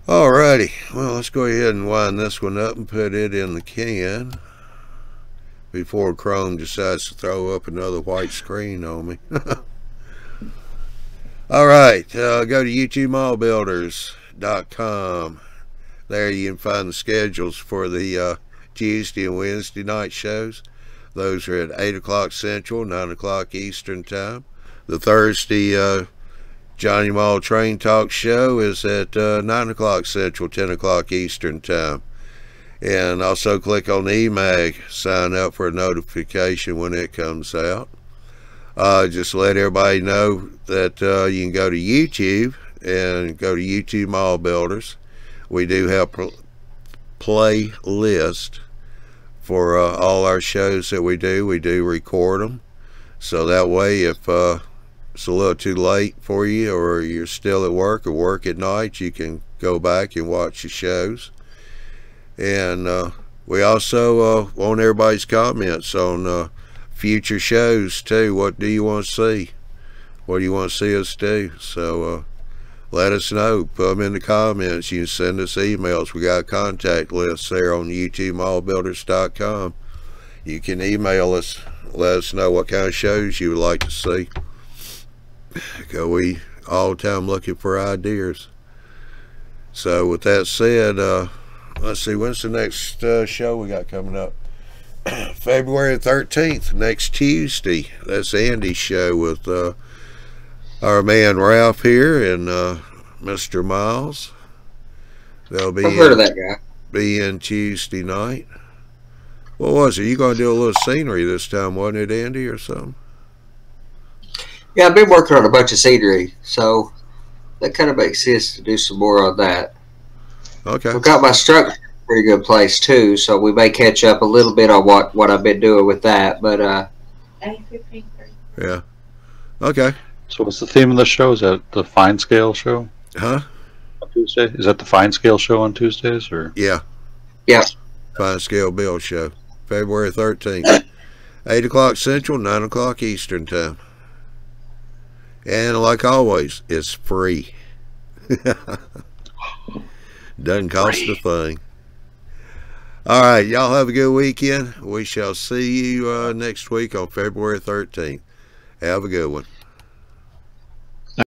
Alrighty, well, let's go ahead and wind this one up and put it in the can before Chrome decides to throw up another white screen on me. Alright, go to YouTubeModelBuilders.com. There you can find the schedules for the Tuesday and Wednesday night shows. Those are at 8 o'clock Central, 9 o'clock Eastern Time. The Thursday Johnny Mall Train Talk show is at 9 o'clock Central, 10 o'clock Eastern Time. And also click on the eMag, sign up for a notification when it comes out. Just let everybody know that you can go to YouTube and go to YouTube Mall Builders. We do have playlist for all our shows that we do. We do record them, so that way if it's a little too late for you, or you're still at work or work at night, you can go back and watch the shows. And we also want everybody's comments on future shows too. What do you want to see? What do you want to see us do? So let us know. Put them in the comments. You can send us emails. We got a contact list there on YouTubeModelBuilders.com. You can email us. Let us know what kind of shows you would like to see. Because we all the time looking for ideas. So with that said, let's see, when's the next show we got coming up? February 13th, next Tuesday. That's Andy's show with our man Ralph here and Mr. Miles. They'll be I've heard of that guy. Be in Tuesday night. What was it? You going to do a little scenery this time, wasn't it, Andy, or something? Yeah, I've been working on a bunch of scenery, so that kind of makes sense to do some more on that. Okay. I've got my structure in a pretty good place too, so we may catch up a little bit on what I've been doing with that. But yeah. Okay. So what's the theme of the show? Is that the fine scale show? Huh? On Tuesday? Is that the fine scale show on Tuesdays or? Yeah. Yeah. Fine Scale Bill Show, February 13th, 8 o'clock Central, 9 o'clock Eastern Time. And like always, it's free. Doesn't cost a thing. All right, y'all have a good weekend. We shall see you next week on February 13th. Have a good one.